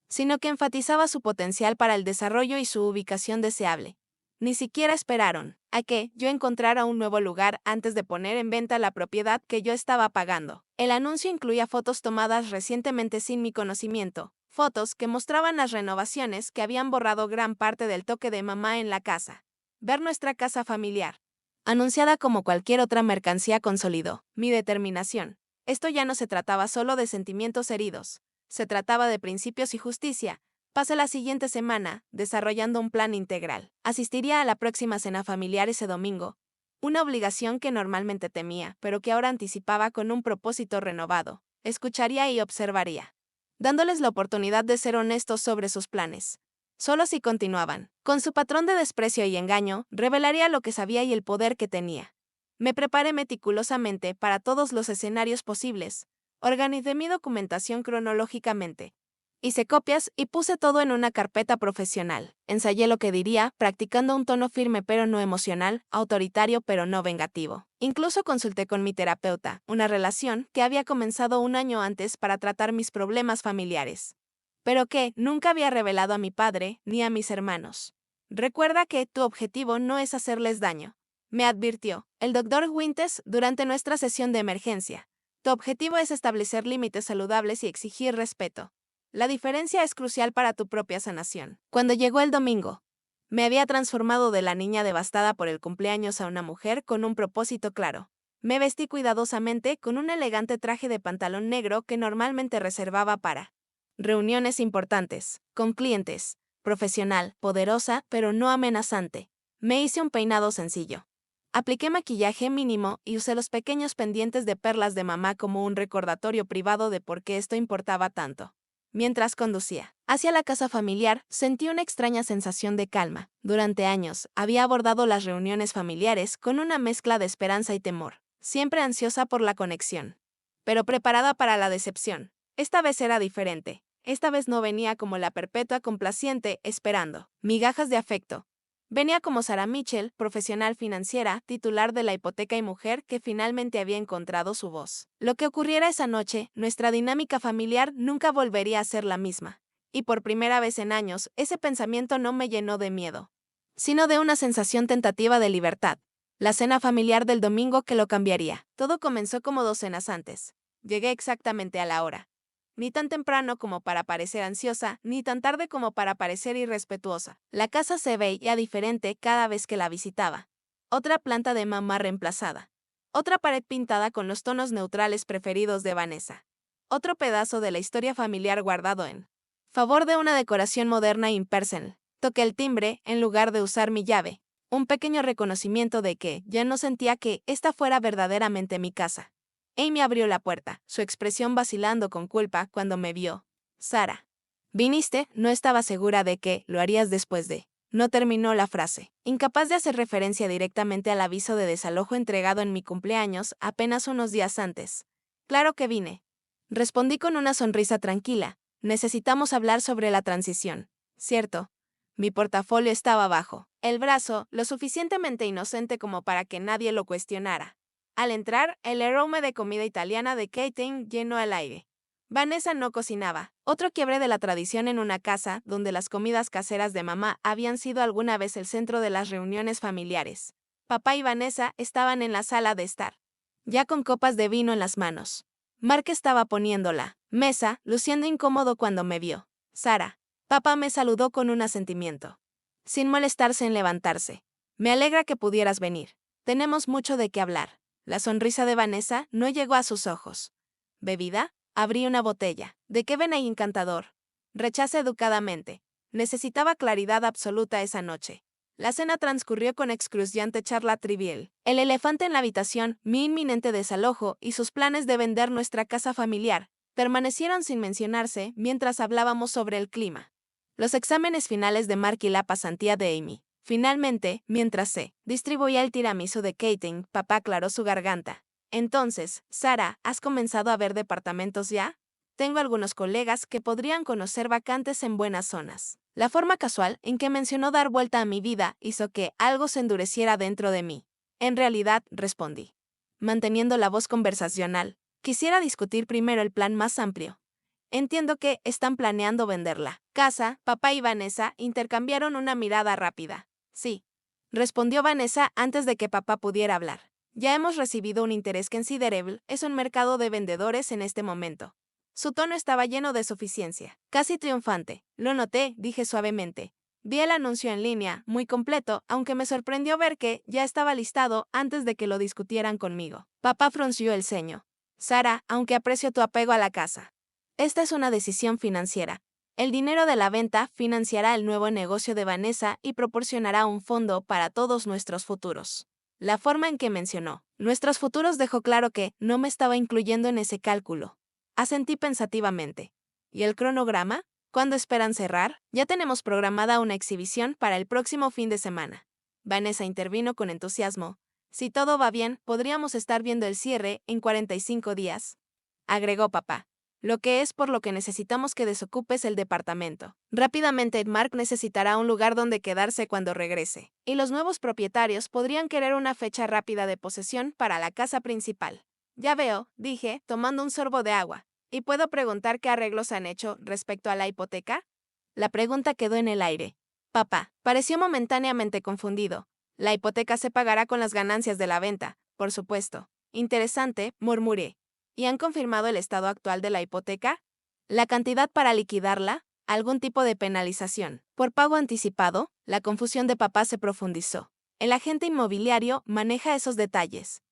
sino que enfatizaba su potencial para el desarrollo y su ubicación deseable. Ni siquiera esperaron a que yo encontrara un nuevo lugar antes de poner en venta la propiedad que yo estaba pagando. El anuncio incluía fotos tomadas recientemente sin mi conocimiento, fotos que mostraban las renovaciones que habían borrado gran parte del toque de mamá en la casa. Ver nuestra casa familiar, anunciada como cualquier otra mercancía, consolidó mi determinación. Esto ya no se trataba solo de sentimientos heridos. Se trataba de principios y justicia. Pasé la siguiente semana desarrollando un plan integral. Asistiría a la próxima cena familiar ese domingo, una obligación que normalmente temía, pero que ahora anticipaba con un propósito renovado. Escucharía y observaría, dándoles la oportunidad de ser honestos sobre sus planes. Solo si continuaban con su patrón de desprecio y engaño, revelaría lo que sabía y el poder que tenía. Me preparé meticulosamente para todos los escenarios posibles. Organicé mi documentación cronológicamente. Hice copias y puse todo en una carpeta profesional. Ensayé lo que diría, practicando un tono firme pero no emocional, autoritario pero no vengativo. Incluso consulté con mi terapeuta, una relación que había comenzado un año antes para tratar mis problemas familiares, pero que nunca había revelado a mi padre ni a mis hermanos. Recuerda que tu objetivo no es hacerles daño, me advirtió el doctor Winters durante nuestra sesión de emergencia. Tu objetivo es establecer límites saludables y exigir respeto. La diferencia es crucial para tu propia sanación. Cuando llegó el domingo, me había transformado de la niña devastada por el cumpleaños a una mujer con un propósito claro. Me vestí cuidadosamente con un elegante traje de pantalón negro que normalmente reservaba para reuniones importantes, con clientes, profesional, poderosa, pero no amenazante. Me hice un peinado sencillo. Apliqué maquillaje mínimo y usé los pequeños pendientes de perlas de mamá como un recordatorio privado de por qué esto importaba tanto. Mientras conducía hacia la casa familiar, sentí una extraña sensación de calma. Durante años, había abordado las reuniones familiares con una mezcla de esperanza y temor, siempre ansiosa por la conexión, pero preparada para la decepción. Esta vez era diferente. Esta vez no venía como la perpetua complaciente esperando migajas de afecto. Venía como Sarah Mitchell, profesional financiera, titular de la hipoteca y mujer que finalmente había encontrado su voz. Lo que ocurriera esa noche, nuestra dinámica familiar nunca volvería a ser la misma. Y por primera vez en años, ese pensamiento no me llenó de miedo, sino de una sensación tentativa de libertad. La cena familiar del domingo que lo cambiaría. Todo comenzó como 2 cenas antes. Llegué exactamente a la hora. Ni tan temprano como para parecer ansiosa, ni tan tarde como para parecer irrespetuosa. La casa se veía diferente cada vez que la visitaba. Otra planta de mamá reemplazada. Otra pared pintada con los tonos neutrales preferidos de Vanessa. Otro pedazo de la historia familiar guardado en favor de una decoración moderna e impersonal. Toqué el timbre en lugar de usar mi llave. Un pequeño reconocimiento de que ya no sentía que esta fuera verdaderamente mi casa. Amy abrió la puerta, su expresión vacilando con culpa cuando me vio. Sara. ¿Viniste? No estaba segura de que lo harías después de. No terminó la frase. Incapaz de hacer referencia directamente al aviso de desalojo entregado en mi cumpleaños apenas unos días antes. Claro que vine. Respondí con una sonrisa tranquila. Necesitamos hablar sobre la transición. ¿Cierto? Mi portafolio estaba abajo. El brazo, lo suficientemente inocente como para que nadie lo cuestionara. Al entrar, el aroma de comida italiana de catering llenó el aire. Vanessa no cocinaba, otro quiebre de la tradición en una casa donde las comidas caseras de mamá habían sido alguna vez el centro de las reuniones familiares. Papá y Vanessa estaban en la sala de estar, ya con copas de vino en las manos. Mark estaba poniendo la mesa, luciendo incómodo cuando me vio. Sara. Papá me saludó con un asentimiento, sin molestarse en levantarse. Me alegra que pudieras venir. Tenemos mucho de qué hablar. La sonrisa de Vanessa no llegó a sus ojos. ¿Bebida? Abrí una botella. ¿De qué ven ahí encantador? Rechacé educadamente. Necesitaba claridad absoluta esa noche. La cena transcurrió con excruciante charla trivial. El elefante en la habitación, mi inminente desalojo y sus planes de vender nuestra casa familiar, permanecieron sin mencionarse mientras hablábamos sobre el clima. Los exámenes finales de Mark y la pasantía de Amy. Finalmente, mientras se distribuía el tiramisú de Katie, papá aclaró su garganta. Entonces, Sara, ¿has comenzado a ver departamentos ya? Tengo algunos colegas que podrían conocer vacantes en buenas zonas. La forma casual en que mencionó dar vuelta a mi vida hizo que algo se endureciera dentro de mí. En realidad, respondí, manteniendo la voz conversacional, quisiera discutir primero el plan más amplio. Entiendo que están planeando venderla. Casa, papá y Vanessa intercambiaron una mirada rápida. Sí, respondió Vanessa antes de que papá pudiera hablar. Ya hemos recibido un interés considerable, es un mercado de vendedores en este momento. Su tono estaba lleno de suficiencia, casi triunfante. Lo noté, dije suavemente. Vi el anuncio en línea, muy completo, aunque me sorprendió ver que ya estaba listado antes de que lo discutieran conmigo. Papá frunció el ceño. Sara, aunque aprecio tu apego a la casa. Esta es una decisión financiera. El dinero de la venta financiará el nuevo negocio de Vanessa y proporcionará un fondo para todos nuestros futuros. La forma en que mencionó nuestros futuros dejó claro que no me estaba incluyendo en ese cálculo. Asentí pensativamente. ¿Y el cronograma? ¿Cuándo esperan cerrar? Ya tenemos programada una exhibición para el próximo fin de semana. Vanessa intervino con entusiasmo. Si todo va bien, podríamos estar viendo el cierre en 45 días. Agregó papá. Lo que es por lo que necesitamos que desocupes el departamento. Rápidamente Mark necesitará un lugar donde quedarse cuando regrese, y los nuevos propietarios podrían querer una fecha rápida de posesión para la casa principal. Ya veo, dije, tomando un sorbo de agua. ¿Y puedo preguntar qué arreglos han hecho respecto a la hipoteca? La pregunta quedó en el aire. Papá pareció momentáneamente confundido. La hipoteca se pagará con las ganancias de la venta, por supuesto. Interesante, murmuré. ¿Y han confirmado el estado actual de la hipoteca? ¿La cantidad para liquidarla? ¿Algún tipo de penalización? ¿Por pago anticipado? La confusión de papá se profundizó. El agente inmobiliario maneja esos detalles.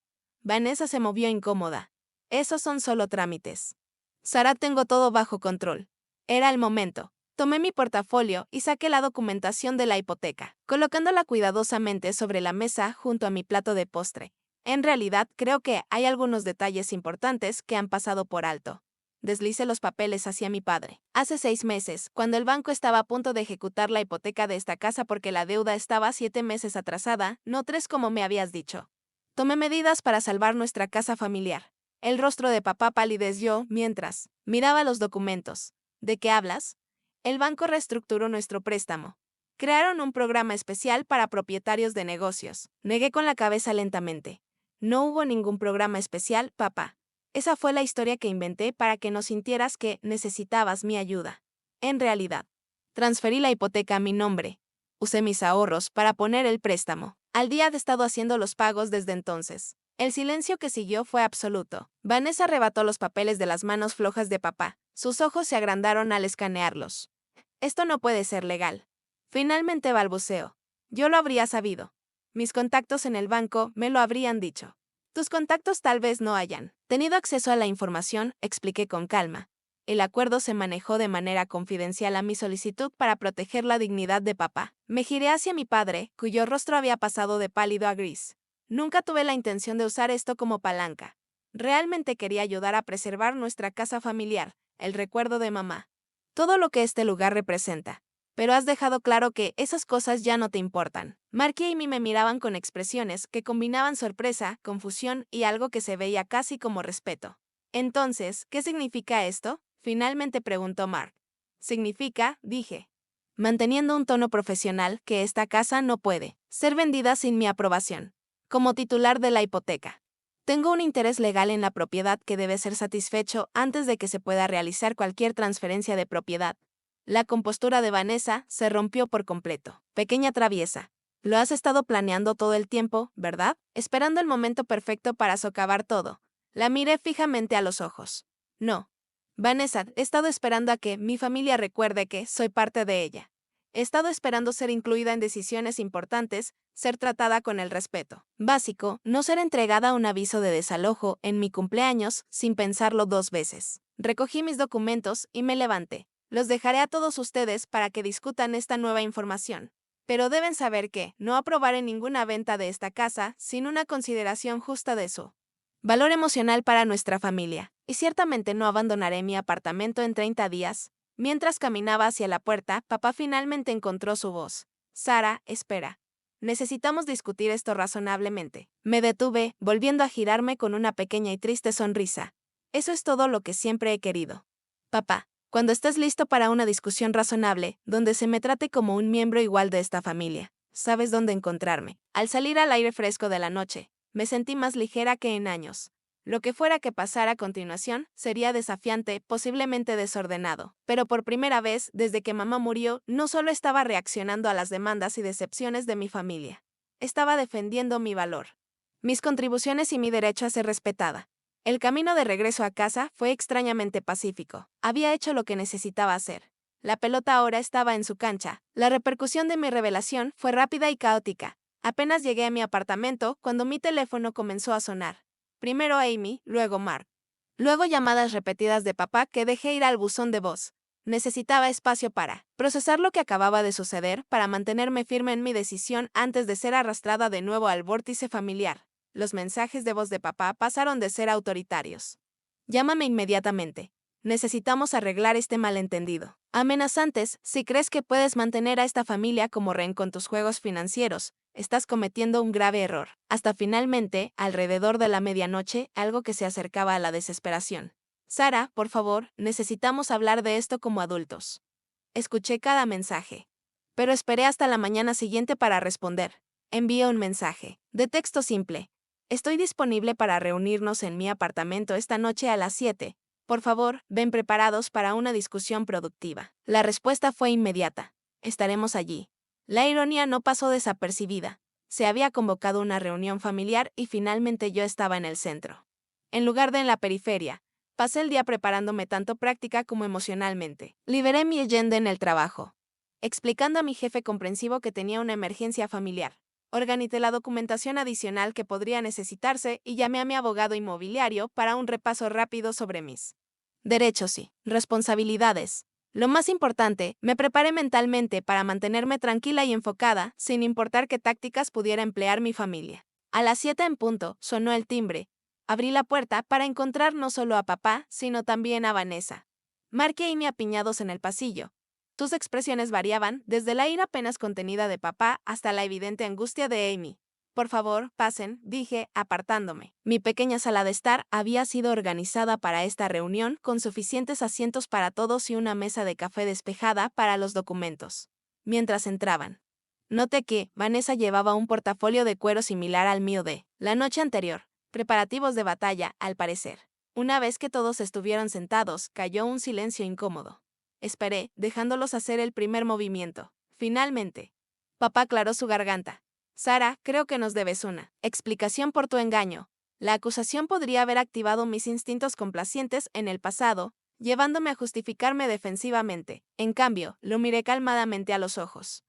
Vanessa se movió incómoda. Esos son solo trámites. Sara, tengo todo bajo control. Era el momento. Tomé mi portafolio y saqué la documentación de la hipoteca, colocándola cuidadosamente sobre la mesa junto a mi plato de postre. En realidad, creo que hay algunos detalles importantes que han pasado por alto. Deslicé los papeles hacia mi padre. Hace 6 meses, cuando el banco estaba a punto de ejecutar la hipoteca de esta casa porque la deuda estaba 7 meses atrasada, no 3 como me habías dicho. Tomé medidas para salvar nuestra casa familiar. El rostro de papá palideció mientras miraba los documentos. ¿De qué hablas? El banco reestructuró nuestro préstamo. Crearon un programa especial para propietarios de negocios. Negué con la cabeza lentamente. No hubo ningún programa especial, papá. Esa fue la historia que inventé para que no sintieras que necesitabas mi ayuda. En realidad, transferí la hipoteca a mi nombre. Usé mis ahorros para poner el préstamo. Al día he estado haciendo los pagos desde entonces. El silencio que siguió fue absoluto. Vanessa arrebató los papeles de las manos flojas de papá. Sus ojos se agrandaron al escanearlos. Esto no puede ser legal. Finalmente balbuceó. Yo lo habría sabido. Mis contactos en el banco me lo habrían dicho. Tus contactos tal vez no hayan tenido acceso a la información, expliqué con calma. El acuerdo se manejó de manera confidencial a mi solicitud para proteger la dignidad de papá. Me giré hacia mi padre, cuyo rostro había pasado de pálido a gris. Nunca tuve la intención de usar esto como palanca. Realmente quería ayudar a preservar nuestra casa familiar, el recuerdo de mamá. Todo lo que este lugar representa. Pero has dejado claro que esas cosas ya no te importan. Mark y Amy me miraban con expresiones que combinaban sorpresa, confusión y algo que se veía casi como respeto. Entonces, ¿qué significa esto? Finalmente preguntó Mark. Significa, dije, manteniendo un tono profesional, que esta casa no puede ser vendida sin mi aprobación. Como titular de la hipoteca, tengo un interés legal en la propiedad que debe ser satisfecho antes de que se pueda realizar cualquier transferencia de propiedad. La compostura de Vanessa se rompió por completo. Pequeña traviesa. Lo has estado planeando todo el tiempo, ¿verdad? Esperando el momento perfecto para socavar todo. La miré fijamente a los ojos. No. Vanessa, he estado esperando a que mi familia recuerde que soy parte de ella. He estado esperando ser incluida en decisiones importantes, ser tratada con el respeto básico, no ser entregada a un aviso de desalojo en mi cumpleaños sin pensarlo 2 veces. Recogí mis documentos y me levanté. Los dejaré a todos ustedes para que discutan esta nueva información. Pero deben saber que no aprobaré ninguna venta de esta casa sin una consideración justa de su valor emocional para nuestra familia. Y ciertamente no abandonaré mi apartamento en 30 días. Mientras caminaba hacia la puerta, papá finalmente encontró su voz. Sara, espera. Necesitamos discutir esto razonablemente. Me detuve, volviendo a girarme con una pequeña y triste sonrisa. Eso es todo lo que siempre he querido. Papá. Cuando estés listo para una discusión razonable, donde se me trate como un miembro igual de esta familia, sabes dónde encontrarme. Al salir al aire fresco de la noche, me sentí más ligera que en años. Lo que fuera que pasara a continuación sería desafiante, posiblemente desordenado. Pero por primera vez, desde que mamá murió, no solo estaba reaccionando a las demandas y decepciones de mi familia. Estaba defendiendo mi valor, mis contribuciones y mi derecho a ser respetada. El camino de regreso a casa fue extrañamente pacífico. Había hecho lo que necesitaba hacer. La pelota ahora estaba en su cancha. La repercusión de mi revelación fue rápida y caótica. Apenas llegué a mi apartamento cuando mi teléfono comenzó a sonar. Primero Amy, luego Mark. Luego llamadas repetidas de papá que dejé ir al buzón de voz. Necesitaba espacio para procesar lo que acababa de suceder, para mantenerme firme en mi decisión antes de ser arrastrada de nuevo al vórtice familiar. Los mensajes de voz de papá pasaron de ser autoritarios. Llámame inmediatamente. Necesitamos arreglar este malentendido. Amenazantes, si crees que puedes mantener a esta familia como rehén con tus juegos financieros, estás cometiendo un grave error. Hasta finalmente, alrededor de la medianoche, algo que se acercaba a la desesperación. Sara, por favor, necesitamos hablar de esto como adultos. Escuché cada mensaje. Pero esperé hasta la mañana siguiente para responder. Envié un mensaje, de texto simple. Estoy disponible para reunirnos en mi apartamento esta noche a las 7. Por favor, ven preparados para una discusión productiva. La respuesta fue inmediata. Estaremos allí. La ironía no pasó desapercibida. Se había convocado una reunión familiar y finalmente yo estaba en el centro. En lugar de en la periferia, pasé el día preparándome tanto práctica como emocionalmente. Liberé mi agenda en el trabajo, explicando a mi jefe comprensivo que tenía una emergencia familiar. Organicé la documentación adicional que podría necesitarse y llamé a mi abogado inmobiliario para un repaso rápido sobre mis derechos y responsabilidades. Lo más importante, me preparé mentalmente para mantenerme tranquila y enfocada, sin importar qué tácticas pudiera emplear mi familia. A las 7 en punto, sonó el timbre. Abrí la puerta para encontrar no solo a papá, sino también a Vanessa. Mark y Amy apiñados en el pasillo. Sus expresiones variaban, desde la ira apenas contenida de papá hasta la evidente angustia de Amy. Por favor, pasen, dije, apartándome. Mi pequeña sala de estar había sido organizada para esta reunión, con suficientes asientos para todos y una mesa de café despejada para los documentos. mientras entraban. Noté que Vanessa llevaba un portafolio de cuero similar al mío de la noche anterior, preparativos de batalla, al parecer. Una vez que todos estuvieron sentados, cayó un silencio incómodo. Esperé, dejándolos hacer el primer movimiento. Finalmente, papá aclaró su garganta. Sara, creo que nos debes una explicación por tu engaño. La acusación podría haber activado mis instintos complacientes en el pasado, llevándome a justificarme defensivamente. En cambio, lo miré calmadamente a los ojos.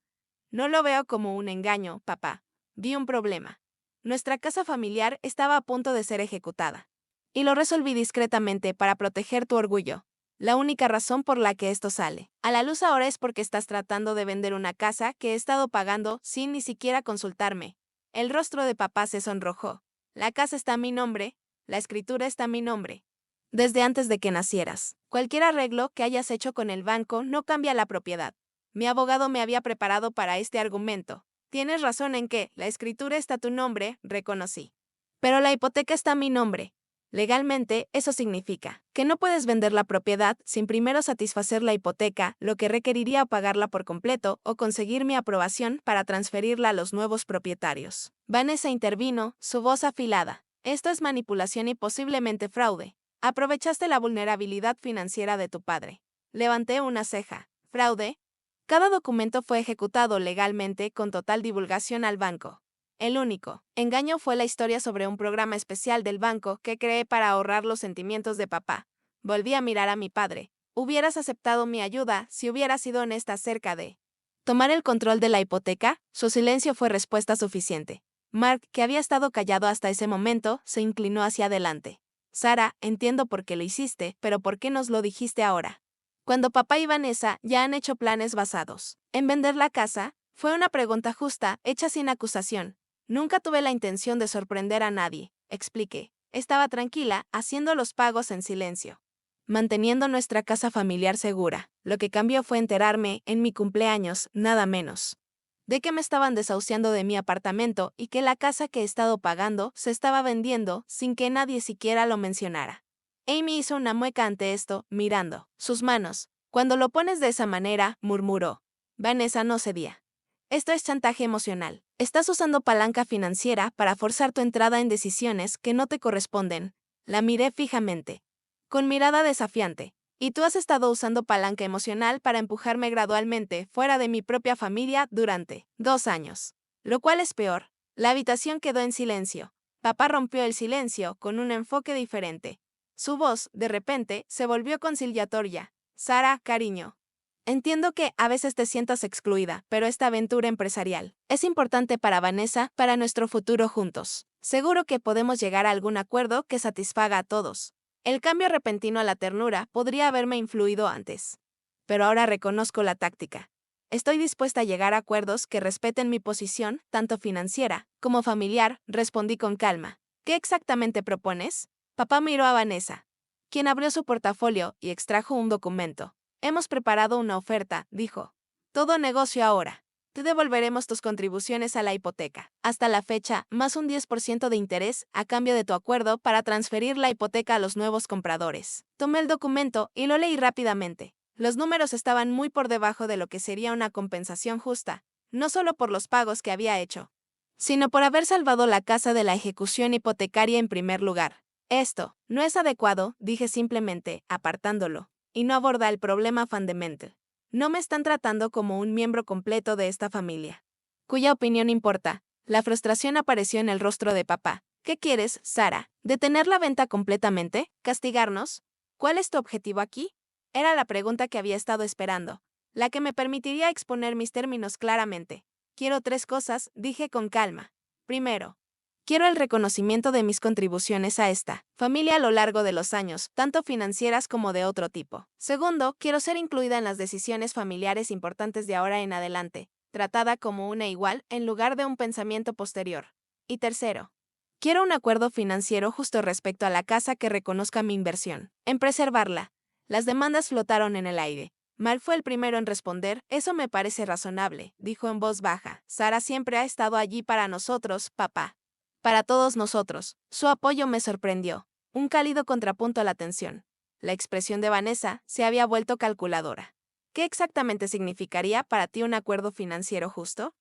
No lo veo como un engaño, papá. Vi un problema. Nuestra casa familiar estaba a punto de ser ejecutada. Y lo resolví discretamente para proteger tu orgullo. La única razón por la que esto sale a la luz ahora es porque estás tratando de vender una casa que he estado pagando sin ni siquiera consultarme. El rostro de papá se sonrojó. La casa está a mi nombre, la escritura está a mi nombre. Desde antes de que nacieras. Cualquier arreglo que hayas hecho con el banco no cambia la propiedad. Mi abogado me había preparado para este argumento. Tienes razón en que la escritura está a tu nombre, reconocí. Pero la hipoteca está a mi nombre. Legalmente, eso significa que no puedes vender la propiedad sin primero satisfacer la hipoteca, lo que requeriría pagarla por completo o conseguir mi aprobación para transferirla a los nuevos propietarios. Vanessa intervino, su voz afilada. Esto es manipulación y posiblemente fraude. Aprovechaste la vulnerabilidad financiera de tu padre. Levanté una ceja. ¿Fraude? Cada documento fue ejecutado legalmente con total divulgación al banco. El único engaño fue la historia sobre un programa especial del banco que creé para ahorrar los sentimientos de papá. Volví a mirar a mi padre. ¿Hubieras aceptado mi ayuda si hubieras sido honesta acerca de tomar el control de la hipoteca? Su silencio fue respuesta suficiente. Mark, que había estado callado hasta ese momento, se inclinó hacia adelante. Sara, entiendo por qué lo hiciste, pero ¿por qué nos lo dijiste ahora? Cuando papá y Vanessa ya han hecho planes basados en vender la casa, fue una pregunta justa, hecha sin acusación. Nunca tuve la intención de sorprender a nadie, expliqué. Estaba tranquila, haciendo los pagos en silencio, manteniendo nuestra casa familiar segura. Lo que cambió fue enterarme, en mi cumpleaños, nada menos, de que me estaban desahuciando de mi apartamento y que la casa que he estado pagando se estaba vendiendo sin que nadie siquiera lo mencionara. Amy hizo una mueca ante esto, mirando sus manos. Cuando lo pones de esa manera, murmuró. Vanessa no cedía. Esto es chantaje emocional. Estás usando palanca financiera para forzar tu entrada en decisiones que no te corresponden. La miré fijamente, con mirada desafiante. Y tú has estado usando palanca emocional para empujarme gradualmente fuera de mi propia familia durante 2 años. Lo cual es peor. La habitación quedó en silencio. Papá rompió el silencio con un enfoque diferente. Su voz, de repente, se volvió conciliatoria. Sara, cariño. Entiendo que a veces te sientas excluida, pero esta aventura empresarial es importante para Vanessa, para nuestro futuro juntos. Seguro que podemos llegar a algún acuerdo que satisfaga a todos. El cambio repentino a la ternura podría haberme influido antes. Pero ahora reconozco la táctica. Estoy dispuesta a llegar a acuerdos que respeten mi posición, tanto financiera como familiar, respondí con calma. ¿Qué exactamente propones? Papá miró a Vanessa, quien abrió su portafolio y extrajo un documento. Hemos preparado una oferta, dijo. Todo negocio ahora. Te devolveremos tus contribuciones a la hipoteca. Hasta la fecha, más un 10% de interés a cambio de tu acuerdo para transferir la hipoteca a los nuevos compradores. Tomé el documento y lo leí rápidamente. Los números estaban muy por debajo de lo que sería una compensación justa, no solo por los pagos que había hecho, sino por haber salvado la casa de la ejecución hipotecaria en primer lugar. Esto no es adecuado, dije simplemente, apartándolo. Y no aborda el problema fundamental. No me están tratando como un miembro completo de esta familia. Cuya opinión importa. La frustración apareció en el rostro de papá. ¿Qué quieres, Sara? ¿Detener la venta completamente? ¿Castigarnos? ¿Cuál es tu objetivo aquí? Era la pregunta que había estado esperando, la que me permitiría exponer mis términos claramente. Quiero 3 cosas, dije con calma. Primero, quiero el reconocimiento de mis contribuciones a esta familia a lo largo de los años, tanto financieras como de otro tipo. Segundo, quiero ser incluida en las decisiones familiares importantes de ahora en adelante, tratada como una igual en lugar de un pensamiento posterior. Y tercero, quiero un acuerdo financiero justo respecto a la casa que reconozca mi inversión, en preservarla. Las demandas flotaron en el aire. Mal fue el primero en responder. Eso me parece razonable, dijo en voz baja. Sara siempre ha estado allí para nosotros, papá. Para todos nosotros. Su apoyo me sorprendió. Un cálido contrapunto a la tensión. La expresión de Vanessa se había vuelto calculadora. ¿Qué exactamente significaría para ti un acuerdo financiero justo?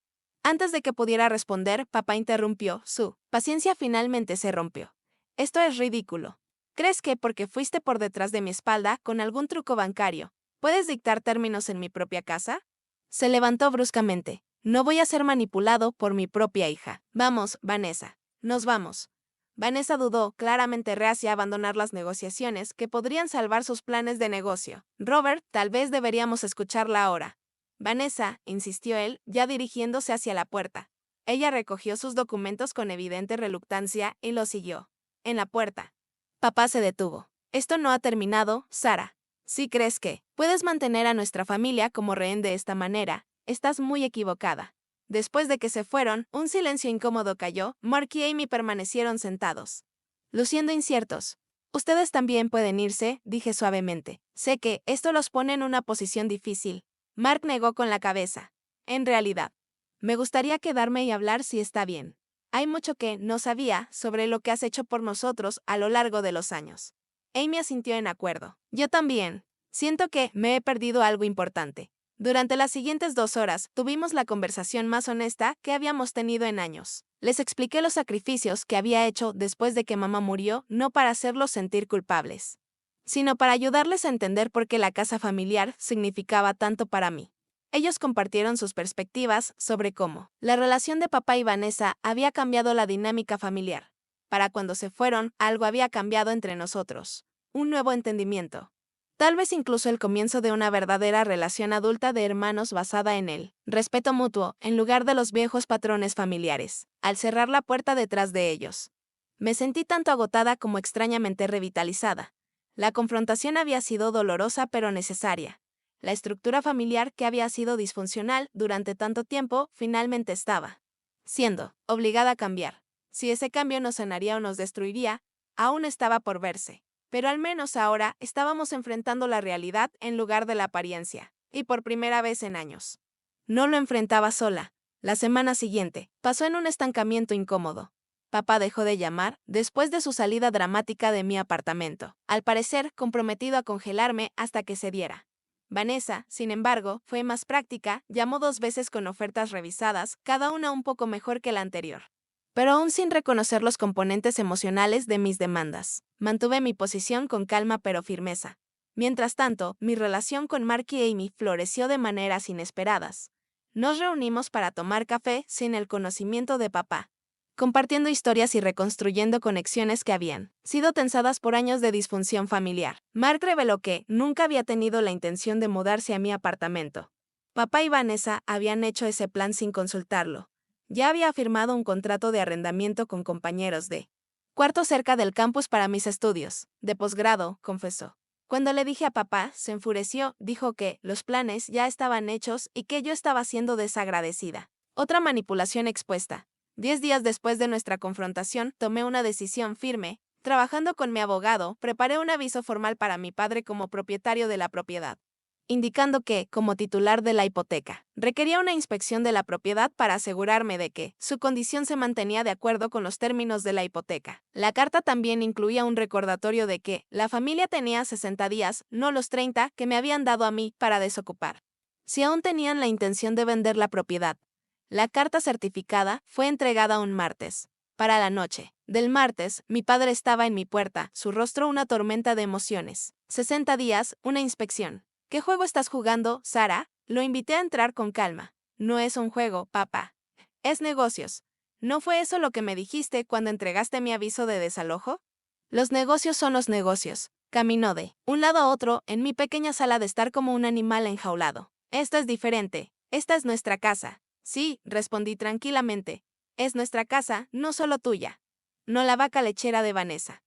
Antes de que pudiera responder, papá interrumpió. Su paciencia finalmente se rompió. Esto es ridículo. ¿Crees que porque fuiste por detrás de mi espalda con algún truco bancario, puedes dictar términos en mi propia casa? Se levantó bruscamente. No voy a ser manipulado por mi propia hija. Vamos, Vanessa. Nos vamos. Vanessa dudó, claramente reacia a abandonar las negociaciones que podrían salvar sus planes de negocio. Robert, tal vez deberíamos escucharla ahora. Vanessa, insistió él, ya dirigiéndose hacia la puerta. Ella recogió sus documentos con evidente reluctancia y lo siguió. En la puerta. Papá se detuvo. Esto no ha terminado, Sara. Si crees que puedes mantener a nuestra familia como rehén de esta manera, estás muy equivocada. Después de que se fueron, un silencio incómodo cayó. Mark y Amy permanecieron sentados, luciendo inciertos. Ustedes también pueden irse, dije suavemente. Sé que esto los pone en una posición difícil. Mark negó con la cabeza. En realidad, me gustaría quedarme y hablar si está bien. Hay mucho que no sabía sobre lo que has hecho por nosotros a lo largo de los años. Amy asintió en acuerdo. Yo también. Siento que me he perdido algo importante. Durante las siguientes 2 horas, tuvimos la conversación más honesta que habíamos tenido en años. Les expliqué los sacrificios que había hecho después de que mamá murió, no para hacerlos sentir culpables, sino para ayudarles a entender por qué la casa familiar significaba tanto para mí. Ellos compartieron sus perspectivas sobre cómo la relación de papá y Vanessa había cambiado la dinámica familiar. Para cuando se fueron, algo había cambiado entre nosotros. Un nuevo entendimiento. Tal vez incluso el comienzo de una verdadera relación adulta de hermanos basada en el respeto mutuo, en lugar de los viejos patrones familiares. Al cerrar la puerta detrás de ellos, me sentí tanto agotada como extrañamente revitalizada. La confrontación había sido dolorosa pero necesaria. La estructura familiar que había sido disfuncional durante tanto tiempo finalmente estaba siendo obligada a cambiar. Si ese cambio nos sanaría o nos destruiría, aún estaba por verse. Pero al menos ahora estábamos enfrentando la realidad en lugar de la apariencia, y por primera vez en años. No lo enfrentaba sola. La semana siguiente, pasó en un estancamiento incómodo. Papá dejó de llamar después de su salida dramática de mi apartamento, al parecer comprometido a congelarme hasta que se diera. Vanessa, sin embargo, fue más práctica, llamó 2 veces con ofertas revisadas, cada una un poco mejor que la anterior, pero aún sin reconocer los componentes emocionales de mis demandas. Mantuve mi posición con calma pero firmeza. Mientras tanto, mi relación con Mark y Amy floreció de maneras inesperadas. Nos reunimos para tomar café sin el conocimiento de papá, compartiendo historias y reconstruyendo conexiones que habían sido tensadas por años de disfunción familiar. Mark reveló que nunca había tenido la intención de mudarse a mi apartamento. Papá y Vanessa habían hecho ese plan sin consultarlo. Ya había firmado un contrato de arrendamiento con compañeros de cuarto cerca del campus para mis estudios de posgrado, confesó. Cuando le dije a papá, se enfureció, dijo que los planes ya estaban hechos y que yo estaba siendo desagradecida. Otra manipulación expuesta. 10 días después de nuestra confrontación, tomé una decisión firme. Trabajando con mi abogado, preparé un aviso formal para mi padre como propietario de la propiedad, indicando que, como titular de la hipoteca, requería una inspección de la propiedad para asegurarme de que su condición se mantenía de acuerdo con los términos de la hipoteca. La carta también incluía un recordatorio de que la familia tenía 60 días, no los 30 que me habían dado a mí, para desocupar, si aún tenían la intención de vender la propiedad. La carta certificada fue entregada un martes. Para la noche del martes, mi padre estaba en mi puerta, su rostro una tormenta de emociones. 60 días, una inspección. ¿Qué juego estás jugando, Sara? Lo invité a entrar con calma. No es un juego, papá. Es negocios. ¿No fue eso lo que me dijiste cuando entregaste mi aviso de desalojo? Los negocios son los negocios. Caminó de un lado a otro en mi pequeña sala de estar como un animal enjaulado. Esto es diferente. Esta es nuestra casa. Sí, respondí tranquilamente. Es nuestra casa, no solo tuya. No la vaca lechera de Vanessa.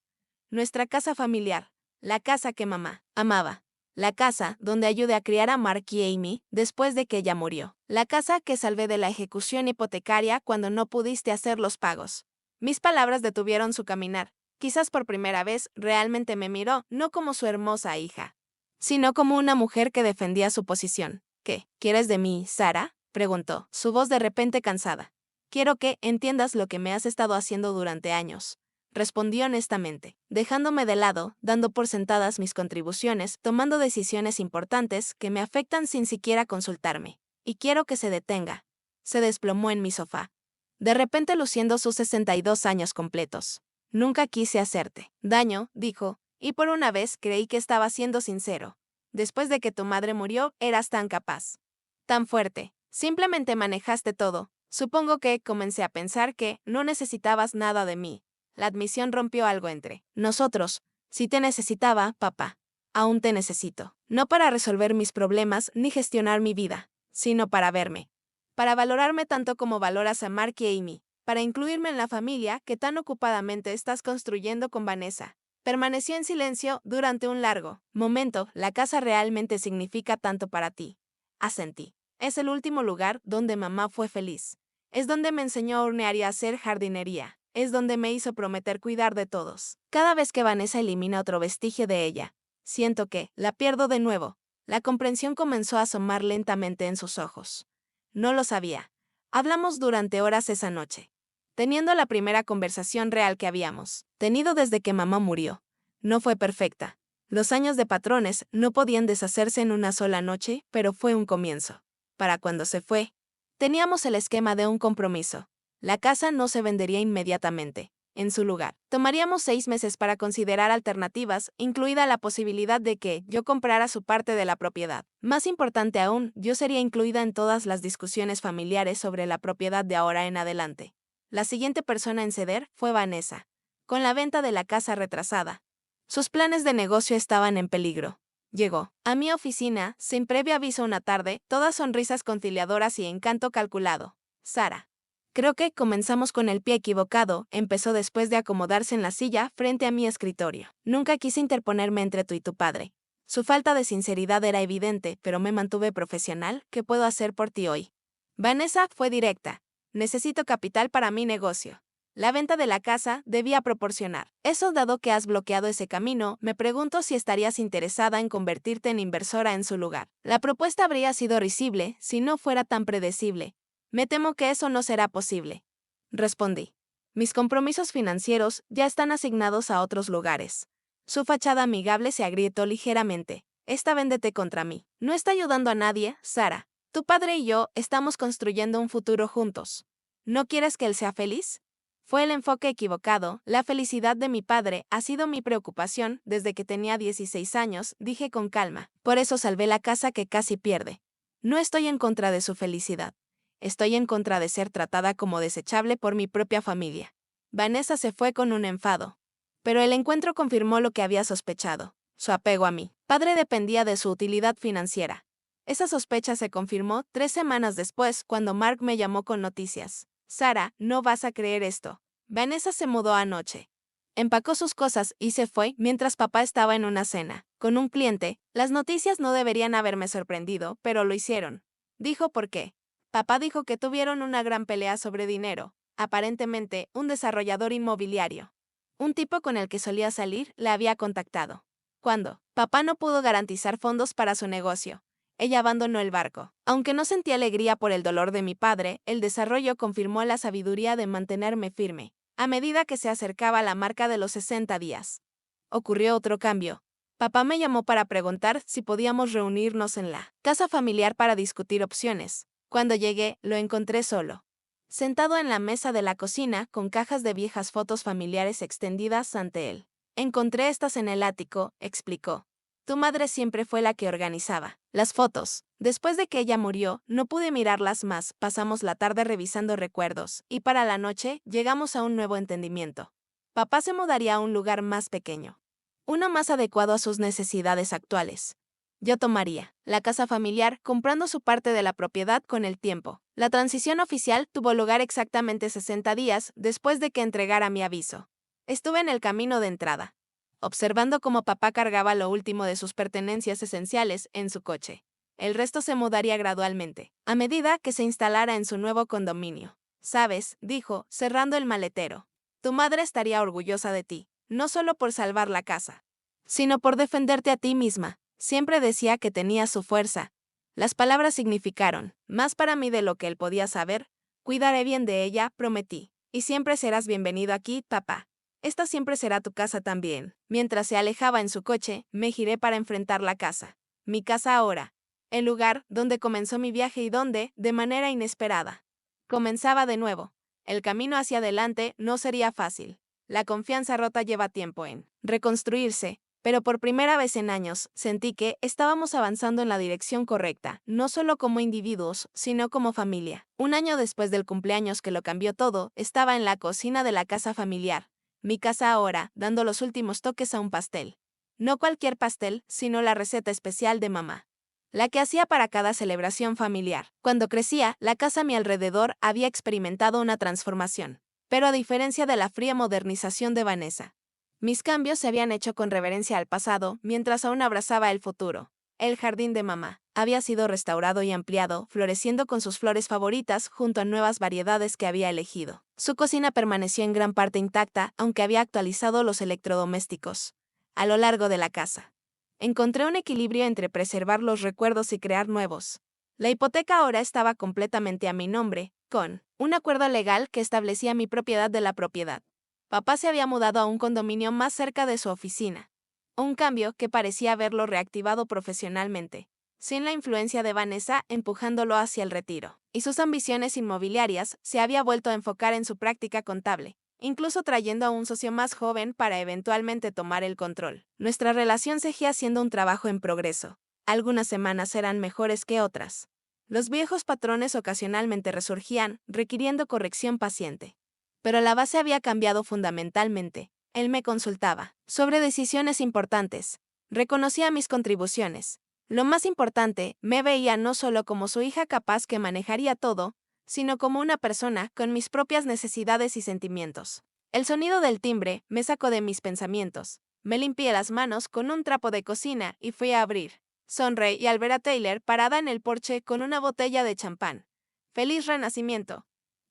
Nuestra casa familiar. La casa que mamá amaba. La casa donde ayudé a criar a Mark y Amy después de que ella murió. La casa que salvé de la ejecución hipotecaria cuando no pudiste hacer los pagos. Mis palabras detuvieron su caminar. Quizás por primera vez realmente me miró, no como su hermosa hija, sino como una mujer que defendía su posición. ¿Qué quieres de mí, Sara?, preguntó, su voz de repente cansada. Quiero que entiendas lo que me has estado haciendo durante años. respondí honestamente, dejándome de lado, dando por sentadas mis contribuciones, tomando decisiones importantes que me afectan sin siquiera consultarme. Y quiero que se detenga. Se desplomó en mi sofá, de repente luciendo sus 62 años completos. Nunca quise hacerte daño, dijo, y por una vez creí que estaba siendo sincero. Después de que tu madre murió, eras tan capaz, tan fuerte. Simplemente manejaste todo. Supongo que comencé a pensar que no necesitabas nada de mí. La admisión rompió algo entre nosotros. Si te necesitaba, papá. Aún te necesito. No para resolver mis problemas ni gestionar mi vida, sino para verme. Para valorarme tanto como valoras a Mark y Amy. Para incluirme en la familia que tan ocupadamente estás construyendo con Vanessa. Permaneció en silencio durante un largo momento. La casa realmente significa tanto para ti. Asentí. Es el último lugar donde mamá fue feliz. Es donde me enseñó a hornear y a hacer jardinería. Es donde me hizo prometer cuidar de todos. Cada vez que Vanessa elimina otro vestigio de ella, siento que la pierdo de nuevo. La comprensión comenzó a asomar lentamente en sus ojos. No lo sabía. Hablamos durante horas esa noche, teniendo la primera conversación real que habíamos tenido desde que mamá murió. No fue perfecta. Los años de patrones no podían deshacerse en una sola noche, pero fue un comienzo. Para cuando se fue, teníamos el esquema de un compromiso. La casa no se vendería inmediatamente. En su lugar, tomaríamos 6 meses para considerar alternativas, incluida la posibilidad de que yo comprara su parte de la propiedad. Más importante aún, yo sería incluida en todas las discusiones familiares sobre la propiedad de ahora en adelante. La siguiente persona en ceder fue Vanessa, con la venta de la casa retrasada. Sus planes de negocio estaban en peligro. Llegó a mi oficina, sin previo aviso una tarde, todas sonrisas conciliadoras y encanto calculado. Sara. Creo que comenzamos con el pie equivocado, empezó después de acomodarse en la silla frente a mi escritorio. Nunca quise interponerme entre tú y tu padre. Su falta de sinceridad era evidente, pero me mantuve profesional. ¿Qué puedo hacer por ti hoy? Vanessa fue directa. Necesito capital para mi negocio. La venta de la casa debía proporcionar. Eso dado que has bloqueado ese camino, me pregunto si estarías interesada en convertirte en inversora en su lugar. La propuesta habría sido risible si no fuera tan predecible. Me temo que eso no será posible. Respondí. Mis compromisos financieros ya están asignados a otros lugares. Su fachada amigable se agrietó ligeramente. Esta véndete contra mí. No está ayudando a nadie, Sara. Tu padre y yo estamos construyendo un futuro juntos. ¿No quieres que él sea feliz? Fue el enfoque equivocado. La felicidad de mi padre ha sido mi preocupación desde que tenía 16 años, dije con calma. Por eso salvé la casa que casi pierde. No estoy en contra de su felicidad. Estoy en contra de ser tratada como desechable por mi propia familia. Vanessa se fue con un enfado. Pero el encuentro confirmó lo que había sospechado. Su apego a mí. Padre dependía de su utilidad financiera. Esa sospecha se confirmó 3 semanas después cuando Mark me llamó con noticias. Sara, no vas a creer esto. Vanessa se mudó anoche. Empacó sus cosas y se fue mientras papá estaba en una cena con un cliente. Las noticias no deberían haberme sorprendido, pero lo hicieron. Dijo por qué. Papá dijo que tuvieron una gran pelea sobre dinero. Aparentemente, un desarrollador inmobiliario. Un tipo con el que solía salir la había contactado. Cuando papá no pudo garantizar fondos para su negocio, ella abandonó el barco. Aunque no sentí alegría por el dolor de mi padre, el desarrollo confirmó la sabiduría de mantenerme firme. A medida que se acercaba la marca de los 60 días, ocurrió otro cambio. Papá me llamó para preguntar si podíamos reunirnos en la casa familiar para discutir opciones. Cuando llegué, lo encontré solo, sentado en la mesa de la cocina con cajas de viejas fotos familiares extendidas ante él. Encontré estas en el ático, explicó. Tu madre siempre fue la que organizaba las fotos. Después de que ella murió, no pude mirarlas más. Pasamos la tarde revisando recuerdos, y para la noche llegamos a un nuevo entendimiento. Papá se mudaría a un lugar más pequeño, uno más adecuado a sus necesidades actuales. Yo tomaría la casa familiar, comprando su parte de la propiedad con el tiempo. La transición oficial tuvo lugar exactamente 60 días después de que entregara mi aviso. Estuve en el camino de entrada, observando cómo papá cargaba lo último de sus pertenencias esenciales en su coche. El resto se mudaría gradualmente, a medida que se instalara en su nuevo condominio. Sabes, dijo, cerrando el maletero. Tu madre estaría orgullosa de ti, no solo por salvar la casa, sino por defenderte a ti misma. Siempre decía que tenía su fuerza. Las palabras significaron más para mí de lo que él podía saber. Cuidaré bien de ella, prometí. Y siempre serás bienvenido aquí, papá. esta siempre será tu casa también. Mientras se alejaba en su coche, me giré para enfrentar la casa. Mi casa ahora. El lugar donde comenzó mi viaje y donde, de manera inesperada, comenzaba de nuevo. El camino hacia adelante no sería fácil. La confianza rota lleva tiempo en reconstruirse, pero por primera vez en años sentí que estábamos avanzando en la dirección correcta, no solo como individuos, sino como familia. Un año después del cumpleaños que lo cambió todo, estaba en la cocina de la casa familiar. Mi casa ahora, dando los últimos toques a un pastel. No cualquier pastel, sino la receta especial de mamá, la que hacía para cada celebración familiar. Cuando crecía, la casa a mi alrededor había experimentado una transformación. Pero a diferencia de la fría modernización de Vanessa, mis cambios se habían hecho con reverencia al pasado, mientras aún abrazaba el futuro. El jardín de mamá había sido restaurado y ampliado, floreciendo con sus flores favoritas junto a nuevas variedades que había elegido. Su cocina permaneció en gran parte intacta, aunque había actualizado los electrodomésticos. A lo largo de la casa, encontré un equilibrio entre preservar los recuerdos y crear nuevos. La hipoteca ahora estaba completamente a mi nombre, con un acuerdo legal que establecía mi propiedad de la propiedad. Papá se había mudado a un condominio más cerca de su oficina. Un cambio que parecía haberlo reactivado profesionalmente, sin la influencia de Vanessa empujándolo hacia el retiro. Y sus ambiciones inmobiliarias se había vuelto a enfocar en su práctica contable, incluso trayendo a un socio más joven para eventualmente tomar el control. Nuestra relación seguía siendo un trabajo en progreso. Algunas semanas eran mejores que otras. Los viejos patrones ocasionalmente resurgían, requiriendo corrección paciente. Pero la base había cambiado fundamentalmente. Él me consultaba sobre decisiones importantes. Reconocía mis contribuciones. Lo más importante, me veía no solo como su hija capaz que manejaría todo, sino como una persona con mis propias necesidades y sentimientos. El sonido del timbre me sacó de mis pensamientos. Me limpié las manos con un trapo de cocina y fui a abrir. Sonreí al ver a Taylor parada en el porche con una botella de champán. ¡Feliz Renacimiento!,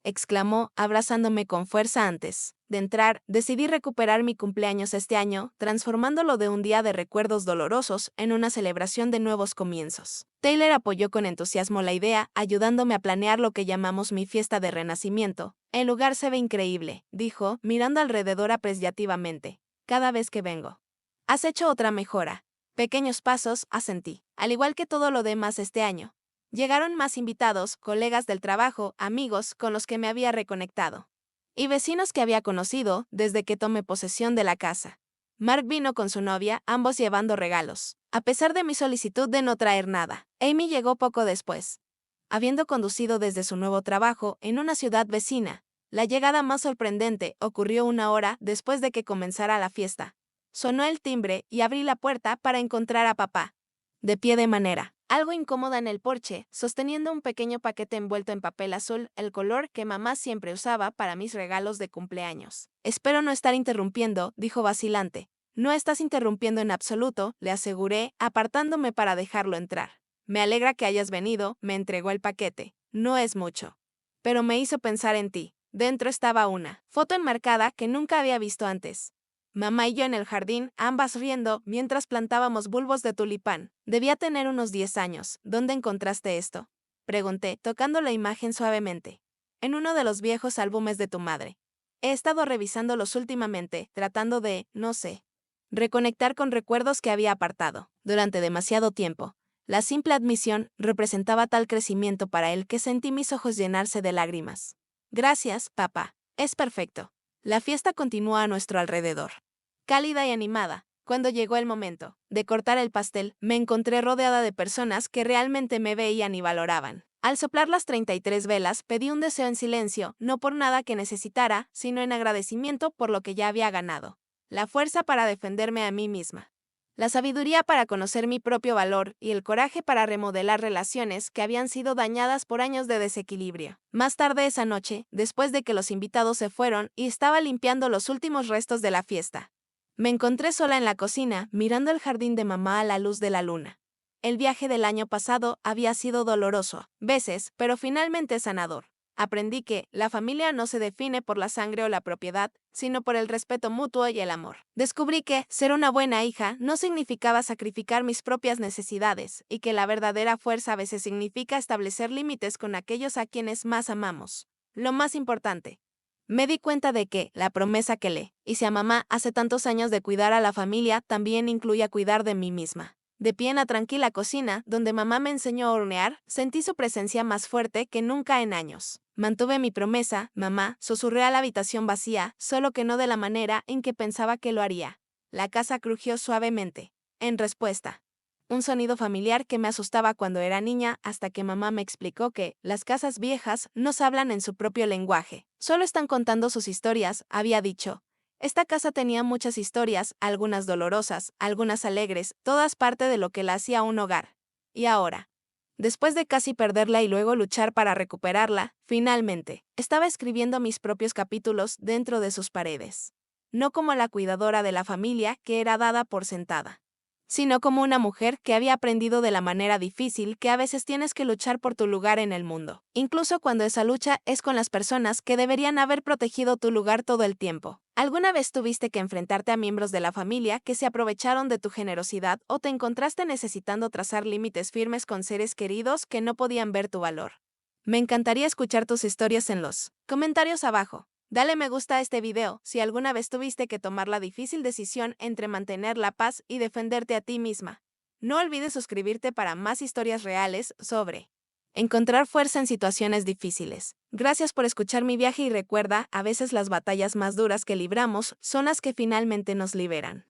exclamó, abrazándome con fuerza antes de entrar. Decidí recuperar mi cumpleaños este año, transformándolo de un día de recuerdos dolorosos en una celebración de nuevos comienzos. Taylor apoyó con entusiasmo la idea, ayudándome a planear lo que llamamos mi fiesta de renacimiento. El lugar se ve increíble, dijo, mirando alrededor apreciativamente. Cada vez que vengo. ¿Has hecho otra mejora? Pequeños pasos, asentí. Al igual que todo lo demás este año. Llegaron más invitados, colegas del trabajo, amigos con los que me había reconectado. Y vecinos que había conocido desde que tomé posesión de la casa. Mark vino con su novia, ambos llevando regalos. A pesar de mi solicitud de no traer nada, Amy llegó poco después. Habiendo conducido desde su nuevo trabajo en una ciudad vecina, la llegada más sorprendente ocurrió una hora después de que comenzara la fiesta. Sonó el timbre y abrí la puerta para encontrar a papá, de pie de manera algo incómoda en el porche, sosteniendo un pequeño paquete envuelto en papel azul, el color que mamá siempre usaba para mis regalos de cumpleaños. Espero no estar interrumpiendo, dijo vacilante. No estás interrumpiendo en absoluto, le aseguré, apartándome para dejarlo entrar. Me alegra que hayas venido, me entregó el paquete. No es mucho. Pero me hizo pensar en ti. Dentro estaba una foto enmarcada que nunca había visto antes. Mamá y yo en el jardín, ambas riendo, mientras plantábamos bulbos de tulipán. Debía tener unos 10 años. ¿Dónde encontraste esto?, pregunté, tocando la imagen suavemente. En uno de los viejos álbumes de tu madre. He estado revisándolos últimamente, tratando de, no sé, reconectar con recuerdos que había apartado durante demasiado tiempo. La simple admisión representaba tal crecimiento para él que sentí mis ojos llenarse de lágrimas. Gracias, papá. Es perfecto. La fiesta continúa a nuestro alrededor. Cálida y animada. Cuando llegó el momento de cortar el pastel, me encontré rodeada de personas que realmente me veían y valoraban. Al soplar las 33 velas, pedí un deseo en silencio, no por nada que necesitara, sino en agradecimiento por lo que ya había ganado. La fuerza para defenderme a mí misma. La sabiduría para conocer mi propio valor y el coraje para remodelar relaciones que habían sido dañadas por años de desequilibrio. Más tarde esa noche, después de que los invitados se fueron y estaba limpiando los últimos restos de la fiesta, me encontré sola en la cocina, mirando el jardín de mamá a la luz de la luna. El viaje del año pasado había sido doloroso, veces, pero finalmente sanador. Aprendí que la familia no se define por la sangre o la propiedad, sino por el respeto mutuo y el amor. Descubrí que ser una buena hija no significaba sacrificar mis propias necesidades, y que la verdadera fuerza a veces significa establecer límites con aquellos a quienes más amamos. Lo más importante, Me di cuenta de que la promesa que le hice a mamá hace tantos años de cuidar a la familia también incluye cuidar de mí misma. De pie en la tranquila cocina, donde mamá me enseñó a hornear, sentí su presencia más fuerte que nunca en años. Mantuve mi promesa, mamá, susurré a la habitación vacía, solo que no de la manera en que pensaba que lo haría. La casa crujió suavemente. En respuesta. Un sonido familiar que me asustaba cuando era niña hasta que mamá me explicó que las casas viejas no se hablan en su propio lenguaje, solo están contando sus historias, había dicho. Esta casa tenía muchas historias, algunas dolorosas, algunas alegres, todas parte de lo que la hacía un hogar. Y ahora, después de casi perderla y luego luchar para recuperarla, finalmente, estaba escribiendo mis propios capítulos dentro de sus paredes. No como la cuidadora de la familia que era dada por sentada, sino como una mujer que había aprendido de la manera difícil que a veces tienes que luchar por tu lugar en el mundo, incluso cuando esa lucha es con las personas que deberían haber protegido tu lugar todo el tiempo. ¿Alguna vez tuviste que enfrentarte a miembros de la familia que se aprovecharon de tu generosidad o te encontraste necesitando trazar límites firmes con seres queridos que no podían ver tu valor? Me encantaría escuchar tus historias en los comentarios abajo. Dale me gusta a este video si alguna vez tuviste que tomar la difícil decisión entre mantener la paz y defenderte a ti misma. No olvides suscribirte para más historias reales sobre encontrar fuerza en situaciones difíciles. Gracias por escuchar mi viaje y recuerda, a veces las batallas más duras que libramos son las que finalmente nos liberan.